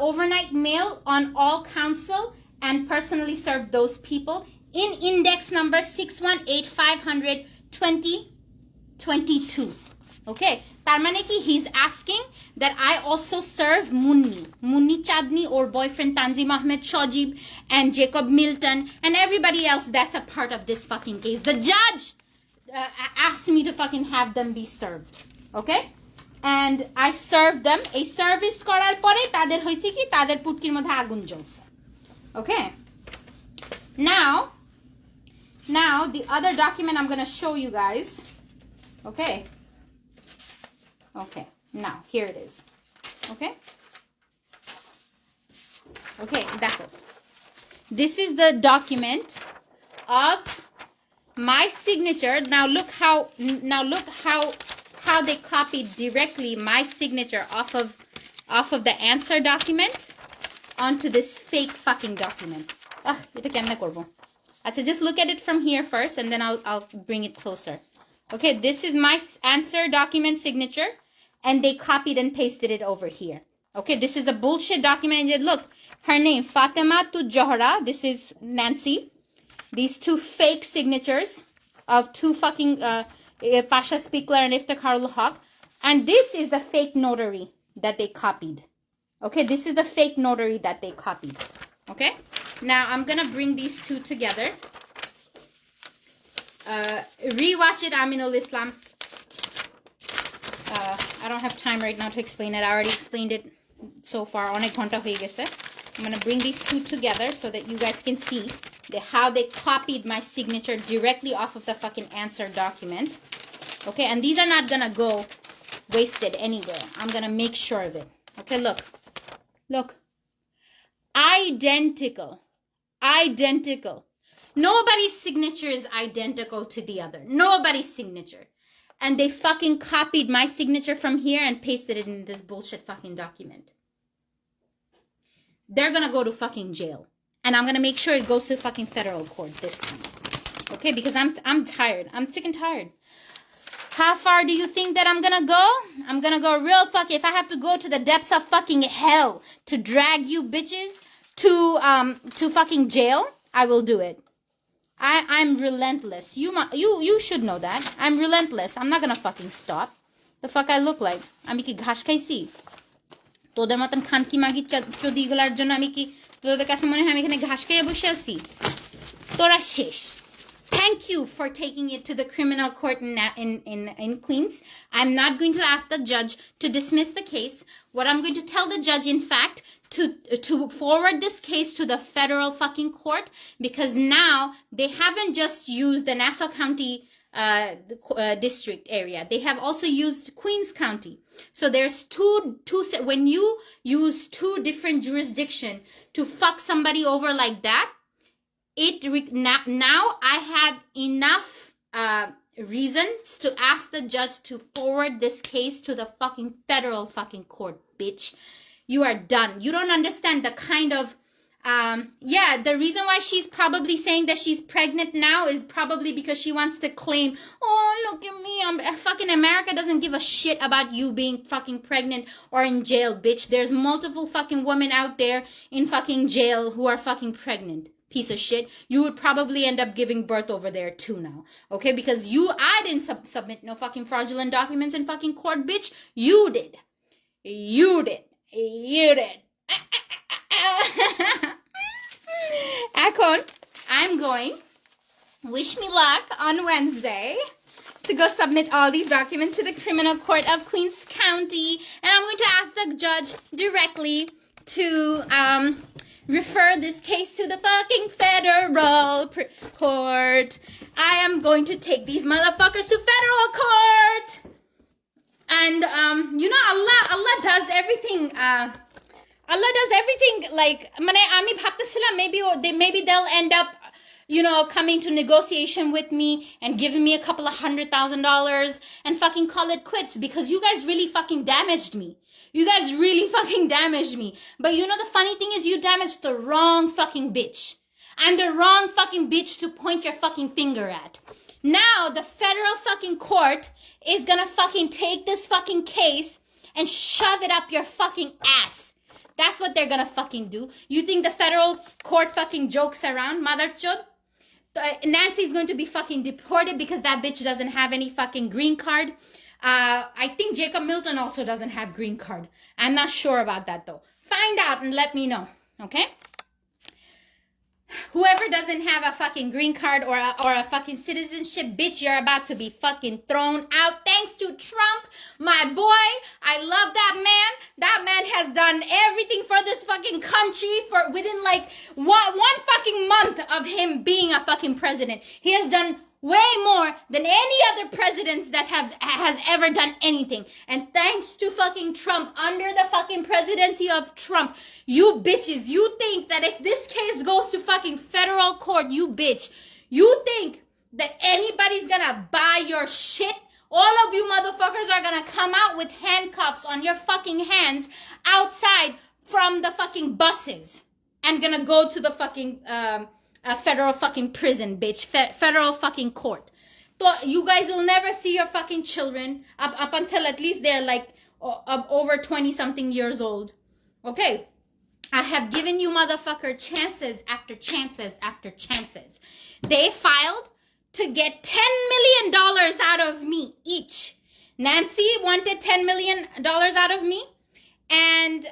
overnight mail on all counsel, and personally serve those people in index number 618-500-2022. Okay, Tarmaneki, he's asking that I also serve Munni Chadni, or boyfriend Tanzim Ahmed Shajib, and Jacob Milton, and everybody else that's a part of this fucking case. The judge asked me to fucking have them be served. Okay? And I served them. A service করার পরে তাদের হইছে কি তাদের পুটকির মধ্যে আগুন জ্বলছে. Okay? Now the other document I'm going to show you guys. Okay? Okay. Now, here it is. Okay? Okay, দেখো. This is the document of my signature. Now look how they copied directly my signature off of the answer document onto this fake fucking document. Eta kemne korbo? Acha, just look at it from here first, and then I'll bring it closer. Okay, this is my answer document signature, and they copied and pasted it over here. Okay, this is a bullshit document. And look, her name, Fatima Tu Johara. This is Nancy. These two fake signatures of two fucking Pasha Spiegler and Iftikharul Haq. And this is the fake notary that they copied. Okay, this is the fake notary that they copied. Okay, now I'm gonna bring these two together. Rewatch it, Aminul Islam. I don't have time right now to explain it. I already explained it so far. Onek ghonta hoye geche. I'm gonna bring these two together so that you guys can see how they copied my signature directly off of the fucking answer document. Okay, and these are not gonna go wasted anywhere. I'm gonna make sure of it. Okay, look. Identical. Nobody's signature is identical to the other. Nobody's signature. And they fucking copied my signature from here and pasted it in this bullshit fucking document. They're gonna go to fucking jail. And I'm gonna make sure it goes to fucking federal court this time. Okay, because I'm tired. I'm sick and tired. How far do you think that I'm gonna go? I'm gonna go real fucking, if I have to go to the depths of fucking hell to drag you bitches to fucking jail, I will do it. I'm relentless. You should know that. I'm relentless. I'm not gonna fucking stop. The fuck I look like? আমি কি ঘাস খাইছি? তোদের মতন খানকি মাগি চোদি গুলার জন্য আমি কি তোদের কাছে মনে হয় আমি এখানে ঘাস খেয়ে বসে আছি? তোরা শেষ. Thank you for taking it to the criminal court in Queens. I'm not going to ask the judge to dismiss the case. What I'm going to tell the judge, in fact, to forward this case to the federal fucking court, because now they haven't just used the Nassau County district area. They have also used Queens County. So there's two when you use two different jurisdiction to fuck somebody over like that, now I have enough reasons to ask the judge to forward this case to the fucking federal fucking court, bitch. You are done. You don't understand the kind of the reason why she's probably saying that she's pregnant now is probably because she wants to claim, oh, look at me, fucking America doesn't give a shit about you being fucking pregnant or in jail, bitch. There's multiple fucking women out there in fucking jail who are fucking pregnant. Piece of shit. You would probably end up giving birth over there too now. Okay? Because I didn't submit no fucking fraudulent documents in fucking court, bitch. You did. You did. You did. Akon, I'm going. Wish me luck on Wednesday to go submit all these documents to the Criminal Court of Queens County. And I'm going to ask the judge directly to refer this case to the fucking federal court. I am going to take these motherfuckers to federal court. And, Allah does everything, Allah does everything like, ami bhabtesilam maybe they'll end up, coming to negotiation with me and giving me a couple of $100,000 and fucking call it quits because you guys really fucking damaged me. You guys really fucking damaged me. But the funny thing is you damaged the wrong fucking bitch. I'm the wrong fucking bitch to point your fucking finger at. Now the federal fucking court is gonna fucking take this fucking case and shove it up your fucking ass. That's what they're gonna fucking do. You think the federal court fucking jokes around, mother chud? Nancy's going to be fucking deported because that bitch doesn't have any fucking green card. I think Jacob Milton also doesn't have green card. I'm not sure about that though. Find out and let me know, okay? Whoever doesn't have a fucking green card or a fucking citizenship, bitch, you're about to be fucking thrown out. Thanks to Trump, my boy. I love that man. That man has done everything for this fucking country for within like one fucking month of him being a fucking president. He has done way more than any other presidents that has ever done anything. And thanks to fucking Trump, under the fucking presidency of Trump, you bitches, you think that if this case goes to fucking federal court, you bitch, you think that anybody's gonna buy your shit? All of you motherfuckers are gonna come out with handcuffs on your fucking hands outside from the fucking buses and gonna go to the fucking a federal fucking prison, bitch. Federal fucking court. So you guys will never see your fucking children up until at least they're like over 20 something years old. Okay. I have given you motherfucker chances after chances after chances. They filed to get $10 million out of me each. Nancy wanted $10 million out of me. And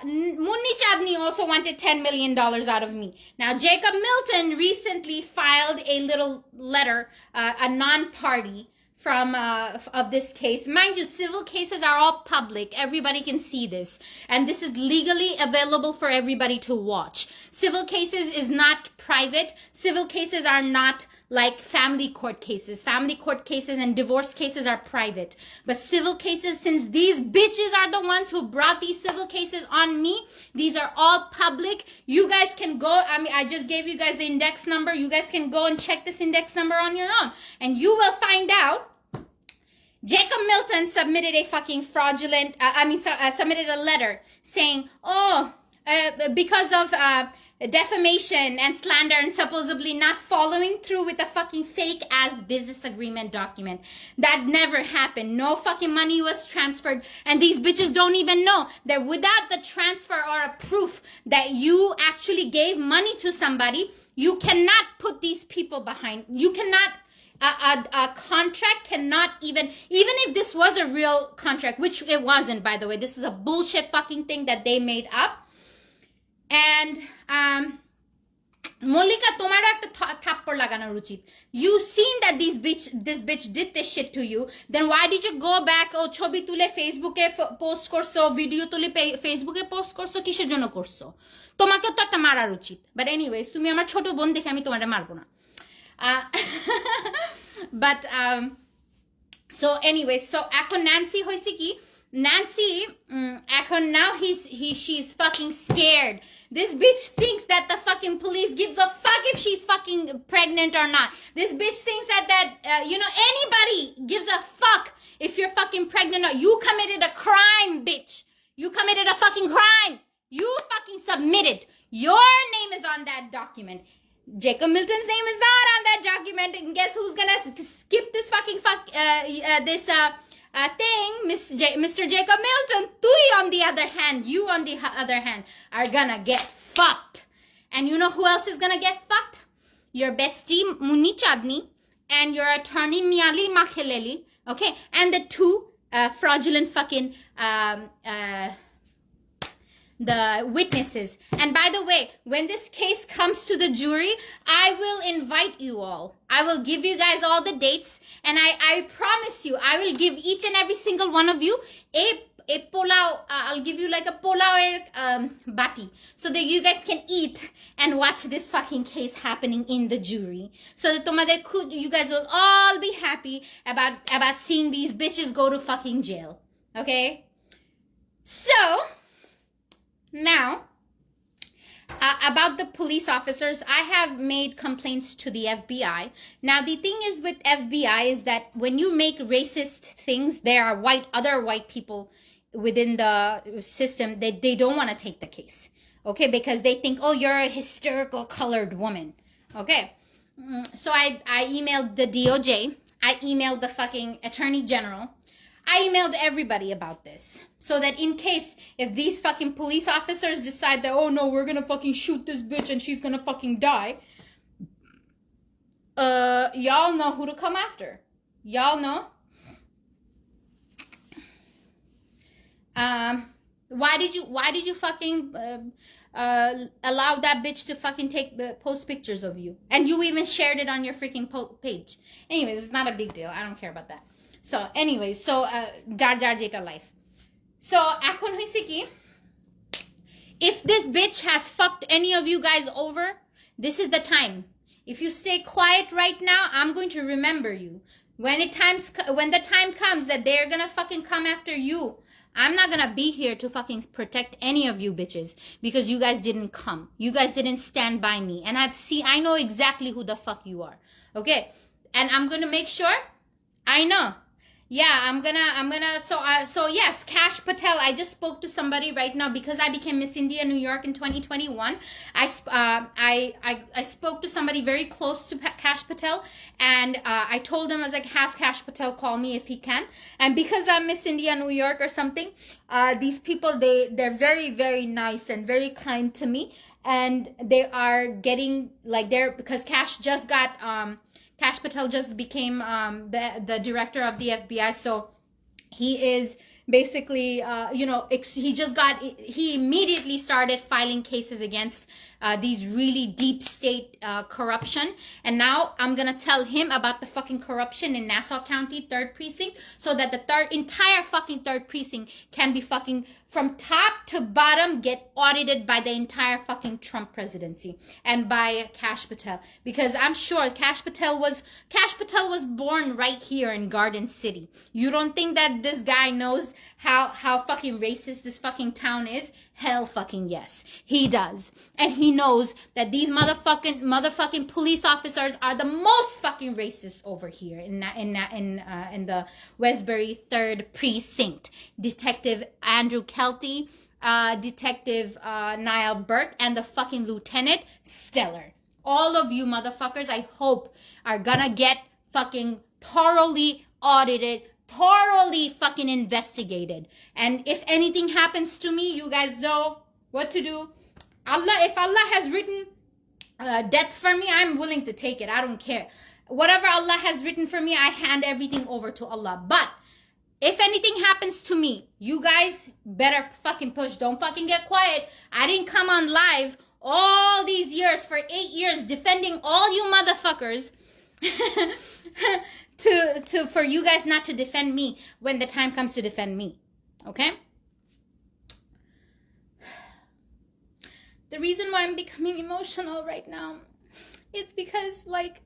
Munni also wanted $10 million out of me. Now, Jacob Milton recently filed a little letter, a non-party from of this case. Mind you, civil cases are all public. Everybody can see this. And this is legally available for everybody to watch. Civil cases is not private. Civil cases are not like family court cases. Family court cases and divorce cases are private. But civil cases, since these bitches are the ones who brought these civil cases on me, these are all public. You guys can go, I just gave you guys the index number. You guys can go and check this index number on your own. And you will find out Jacob Milton submitted a fucking fraudulent, submitted a letter saying, because of defamation and slander and supposedly not following through with a fucking fake ass business agreement document. That never happened. No fucking money was transferred. And these bitches don't even know that without the transfer or a proof that you actually gave money to somebody, you cannot put these people behind. You cannot, a contract cannot even if this was a real contract, which it wasn't, by the way. This is a bullshit fucking thing that they made up. And Molika, tomar ekta thappor laganor uchit. You seen that this bitch did this shit to you. Then why did you go back? Chobi tule Facebook e post korso, video tule Facebook e post korso, kisher jonno korso? Tomake to ekta marar uchit. But anyways, tumi amar choto bon dekhe ami tomare marbo na. But so anyways, so এখন Nancy hoyse ki Nancy, now she's fucking scared. This bitch thinks that the fucking police gives a fuck if she's fucking pregnant or not. This bitch thinks that anybody gives a fuck if you're fucking pregnant or you committed a crime, bitch. You committed a fucking crime. You fucking submitted. Your name is on that document. Jacob Milton's name is not on that document. And guess who's gonna skip this fucking thing? Mr. Jacob Milton. Tui on the other hand, you on the other hand are gonna get fucked. And you know who else is gonna get fucked? Your bestie Munni and your attorney Miali Makheleli. Okay, and the two fraudulent fucking the witnesses. And by the way, when this case comes to the jury, I will invite you all. I will give you guys all the dates, and I promise you, I will give each and every single one of you a pulao. I'll give you like a pulao bati, so that you guys can eat and watch this fucking case happening in the jury. So that you guys will all be happy about seeing these bitches go to fucking jail. Okay? So now, about the police officers, I have made complaints to the FBI. Now, the thing is with FBI is that when you make racist things, there are other white people within the system that they don't want to take the case. Okay, because they think, oh, you're a hysterical colored woman. Okay, so I emailed the DOJ. I emailed the fucking Attorney General. I emailed everybody about this, so that in case if these fucking police officers decide that, oh no, we're gonna fucking shoot this bitch and she's gonna fucking die, y'all know who to come after. Y'all know. Why did you fucking allow that bitch to fucking post pictures of you, and you even shared it on your freaking page? Anyways, it's not a big deal. I don't care about that. So, anyways, jar jeta life. So, এখন হইছে কি, if this bitch has fucked any of you guys over, this is the time. If you stay quiet right now, I'm going to remember you. When the time comes that they're gonna fucking come after you, I'm not gonna be here to fucking protect any of you bitches, because you guys didn't come. You guys didn't stand by me. And I know exactly who the fuck you are. Okay? And I'm gonna make sure, I know. Yeah, I'm gonna, so yes, Cash Patel, I just spoke to somebody right now because I became Miss India New York in 2021. I spoke to somebody very close to Cash Patel, and I told him, I was like, have Cash Patel call me if he can. And because I'm Miss India New York or something, these people, they're very, very nice and very kind to me. And they are getting, like, because Cash Patel just became the director of the FBI, so he is basically, he immediately started filing cases against these really deep state corruption. And now I'm gonna tell him about the fucking corruption in Nassau County 3rd Precinct, so that the entire fucking 3rd Precinct can be fucking from top to bottom get audited by the entire fucking Trump presidency and by Cash Patel. Because I'm sure Cash Patel was born right here in Garden City. You don't think that this guy knows how fucking racist this fucking town is? Hell fucking yes, he does. And he knows that these motherfucking police officers are the most fucking racist over here in the Westbury 3rd Precinct. Detective Andrew Kelty, Detective Niall Burke, and the fucking Lieutenant Stellar. All of you motherfuckers, I hope, are gonna get fucking thoroughly audited, thoroughly fucking investigated. And if anything happens to me, you guys know what to do. If Allah has written death for me, I'm willing to take it. I don't care. Whatever Allah has written for me, I hand everything over to Allah. But if anything happens to me, you guys better fucking push. Don't fucking get quiet. I didn't come on live all these years, for 8 years, defending all you motherfuckers for you guys not to defend me when the time comes to defend me. Okay? The reason why I'm becoming emotional right now, it's because, like,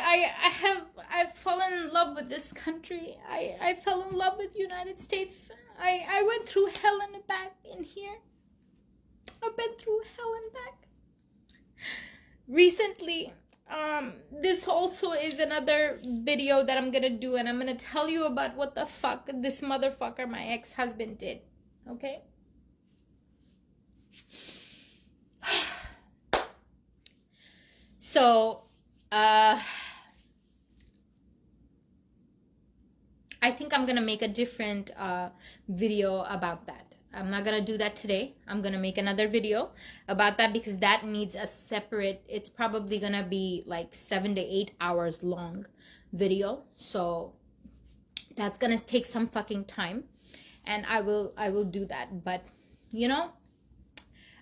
I've fallen in love with this country. I fell in love with United States. I went through hell and back in here. I've been through hell and back. Recently, this also is another video that I'm gonna do, and I'm gonna tell you about what the fuck this motherfucker, my ex-husband, did. Okay? So, I think I'm gonna make a different video about that. I'm not gonna do that today. I'm gonna make another video about that because that needs a separate, it's probably gonna be like 7 to 8 hours long video. So that's gonna take some fucking time, and I will do that. But you know,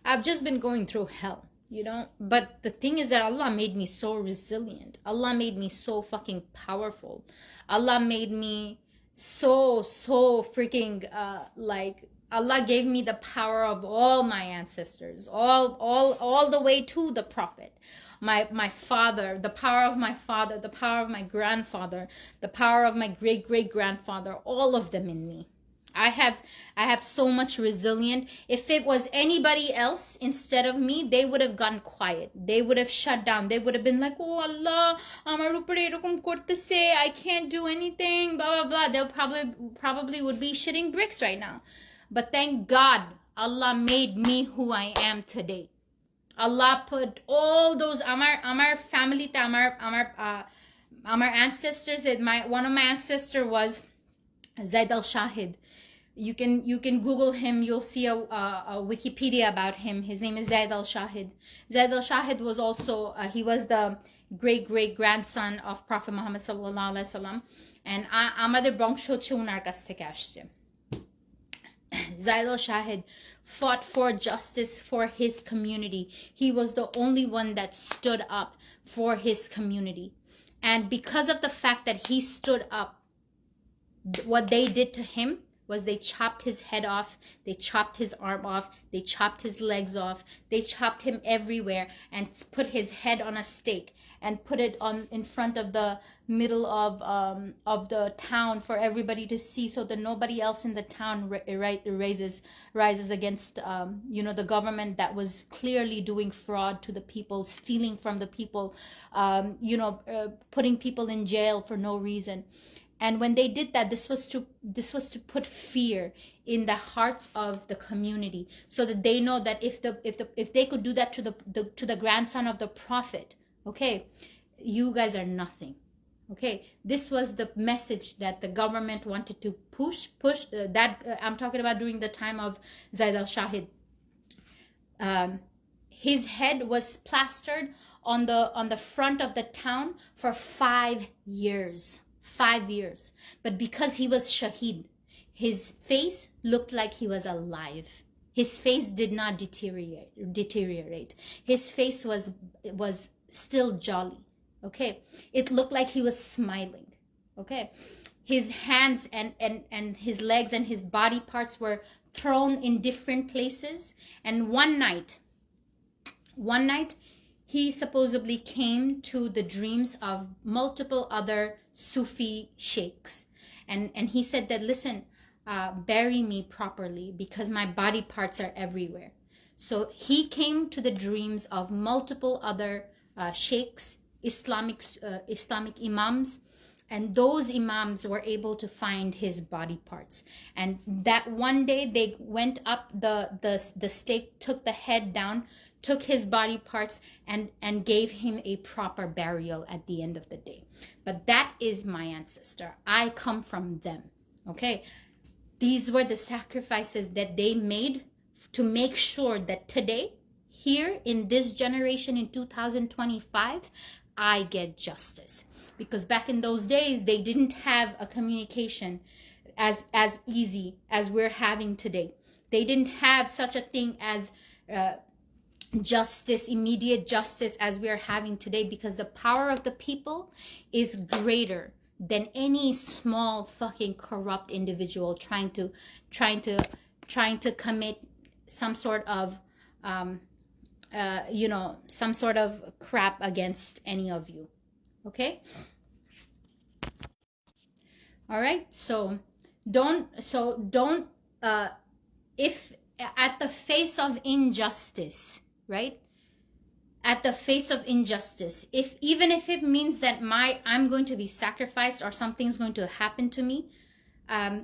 I've just been going through hell, you know. But the thing is that Allah made me so resilient. Allah made me so fucking powerful. Allah made me so freaking like, Allah gave me the power of all my ancestors, all the way to the prophet, my father, the power of my father, the power of my grandfather, the power of my great grandfather, all of them in me. I have so much resilient. If it was anybody else instead of me, they would have gone quiet. They would have shut down. They would have been like, oh Allah, amar upare erokom kortese, I can't do anything, blah blah blah. They'll probably would be shitting bricks right now. But thank God, Allah made me who I am today. Allah put all those amar family, amar ancestors. One of my ancestors was Zaid al-Shahid. You can Google him. You'll see a Wikipedia about him. His name is Zaid al-Shahid. Zaid al-Shahid was also he was the great grandson of Prophet Muhammad sallallahu alaihi wasallam, and আমাদের বংশ হচ্ছে ওনার কাছ থেকে আসছে. Zaid al-Shahid fought for justice for his community. He was the only one that stood up for his community, and because of the fact that he stood up, what they did to him was they chopped his head off, they chopped his arm off, they chopped his legs off, they chopped him everywhere and put his head on a stake and put it on in front of the middle of the town for everybody to see, so that nobody else in the town rises against you know, the government that was clearly doing fraud to the people, stealing from the people, you know, putting people in jail for no reason. And when they did that, this was to put fear in the hearts of the community, so that they know that if they could do that to the grandson of the prophet, okay, you guys are nothing. Okay, this was the message that the government wanted to push. I'm talking about during the time of Zaid al-Shahid. His head was plastered on the front of the town for 5 years. 5 years. But because he was Shaheed, his face looked like he was alive. His face did not deteriorate. His face was still jolly. Okay, it looked like he was smiling. Okay, his hands and his legs and his body parts were thrown in different places. And one night he supposedly came to the dreams of multiple other Sufi sheikhs, and he said that, listen, bury me properly because my body parts are everywhere. So he came to the dreams of multiple other sheikhs, Islamic imams, and those imams were able to find his body parts. And that one day they went up the stake, took the head down, took his body parts, and gave him a proper burial at the end of the day. But that is my ancestor. I come from them. Okay, these were the sacrifices that they made to make sure that today, here in this generation in 2025, I get justice. Because back in those days, they didn't have a communication as easy as we're having today. They didn't have such a thing as justice, immediate justice, as we are having today, because the power of the people is greater than any small fucking corrupt individual trying to commit some sort of you know, some sort of crap against any of you. Okay. All right. So don't if at the face of injustice, right? At the face of injustice, if even if it means that I'm going to be sacrificed or something's going to happen to me.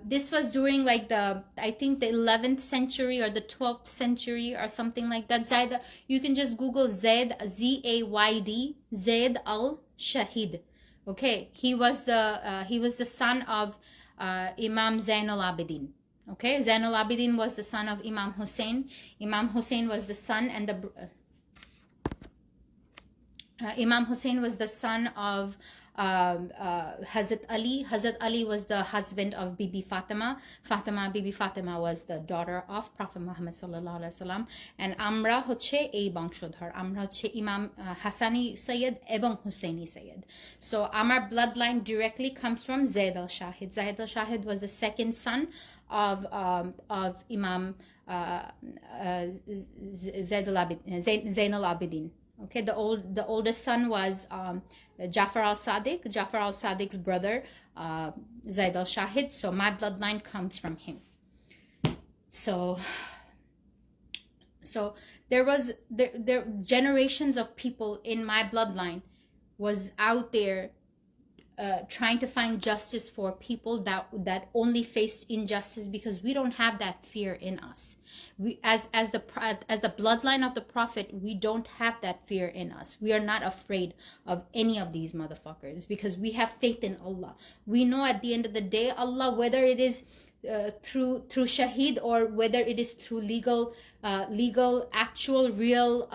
This was during like I think the 11th century or the 12th century or something like that. Zaid, you can just Google Zaid, Z-A-Y-D, Zaid al-Shahid. Okay, he was the son of Imam Zainul Abidin. Okay, Zainul Abidin was the son of Imam Hussein. Imam Hussein was the son and the Imam Hussein was the son of Hazrat Ali. Hazrat Ali was the husband of Bibi Fatima. Bibi Fatima was the daughter of Prophet Muhammad sallallahu alaihi wasallam. And আমরা হচ্ছে এই বংশধর, আমরা হচ্ছে Imam Hassani Sayyid এবং Husseini Sayyid. So our bloodline directly comes from Zaid al-Shahid. Zaid al-Shahid was the second son of Imam Zain al-Abidin. Okay, the oldest son was Jafar al-Sadiq. Jafar al-Sadiq's brother, Zaid al-Shahid. So my bloodline comes from him. So there generations of people in my bloodline was out there trying to find justice for people that only faced injustice, because we don't have that fear in us. We as the bloodline of the Prophet, we don't have that fear in us. We are not afraid of any of these motherfuckers because we have faith in Allah. We know at the end of the day, Allah, whether it is through Shaheed or whether it is through legal actual real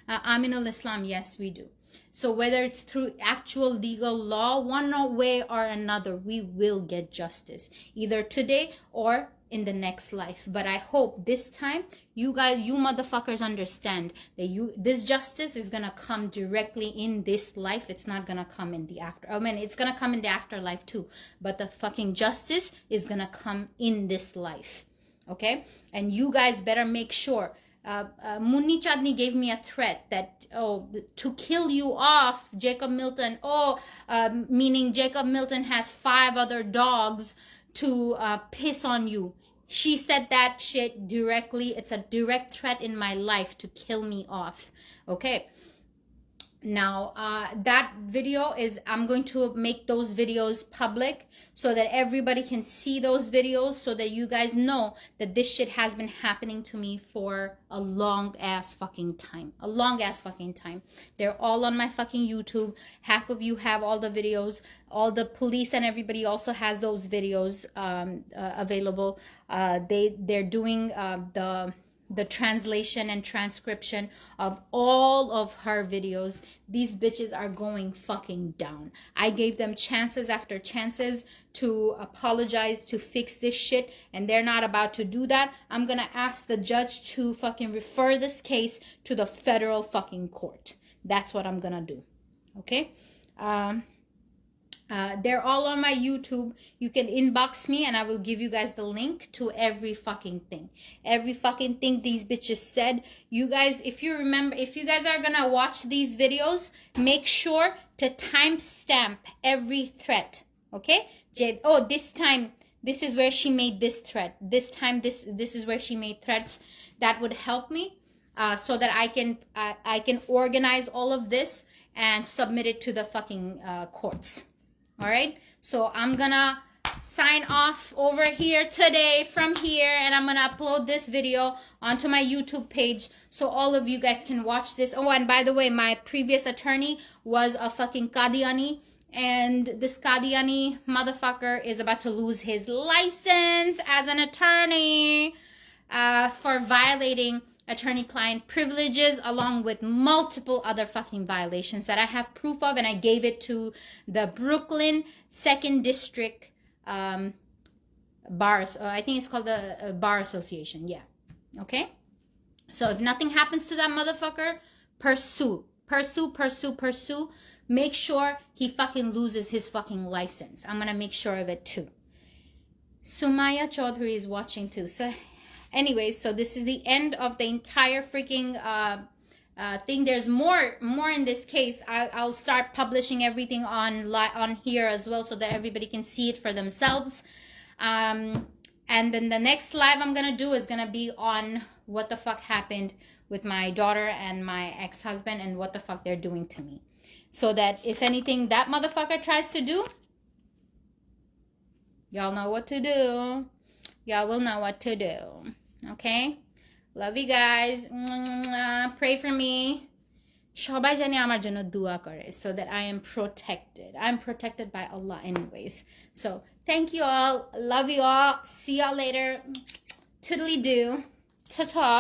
Aminul Islam, yes we do. So whether it's through actual legal law, one way or another, we will get justice, either today or in the next life. But I hope this time you motherfuckers understand that this justice is gonna come directly in this life. It's not gonna come in the after. I mean, it's gonna come in the afterlife too, but the fucking justice is gonna come in this life. Okay, and you guys better make sure. Munni Chadni gave me a threat that, to kill you off, Jacob Milton. Meaning Jacob Milton has 5 other dogs to piss on you. She said that shit directly. It's a direct threat in my life to kill me off. Okay. Now, that video is, I'm going to make those videos public so that everybody can see those videos, so that you guys know that this shit has been happening to me for a long ass fucking time. They're all on my fucking YouTube. Half of you have all the videos. All the police and everybody also has those videos available. They're doing the translation and transcription of all of her videos. These bitches are going fucking down. I gave them chances after chances to apologize, to fix this shit, and they're not about to do that. I'm gonna ask the judge to fucking refer this case to the federal fucking court. That's what I'm gonna do. Okay? They're all on my YouTube. You can inbox me and I will give you guys the link to every fucking thing. Every fucking thing these bitches said. You guys, if you guys are gonna watch these videos, make sure to timestamp every threat. Okay? This time, this is where she made this threat. This time, this is where she made threats. That would help me so that I can organize all of this and submit it to the fucking courts. All right, so I'm gonna sign off over here today from here, and I'm gonna upload this video onto my YouTube page so all of you guys can watch this. Oh, and by the way, my previous attorney was a fucking Qadiani, and this Qadiani motherfucker is about to lose his license as an attorney for violating attorney-client privileges, along with multiple other fucking violations that I have proof of, and I gave it to the Brooklyn 2nd District Bar. I think it's called the Bar Association. Yeah. Okay? So if nothing happens to that motherfucker, pursue. Make sure he fucking loses his fucking license. I'm gonna make sure of it too. Sumaya Chaudhary is watching too. So anyways, so this is the end of the entire freaking think there's more in this case. I'll start publishing everything on here as well, so that everybody can see it for themselves. And then the next live I'm gonna do is gonna be on what the fuck happened with my daughter and my ex-husband, and what the fuck they're doing to me, so that if anything that motherfucker tries to do, y'all know what to do. Y'all will know what to do. Okay? Love you guys. Pray for me. সবাই জানি আমার জন্য দোয়া করে, so that I am protected. I'm protected by Allah anyways. So, thank you all. Love you all. See y'all later. Toodly do. Ta-ta.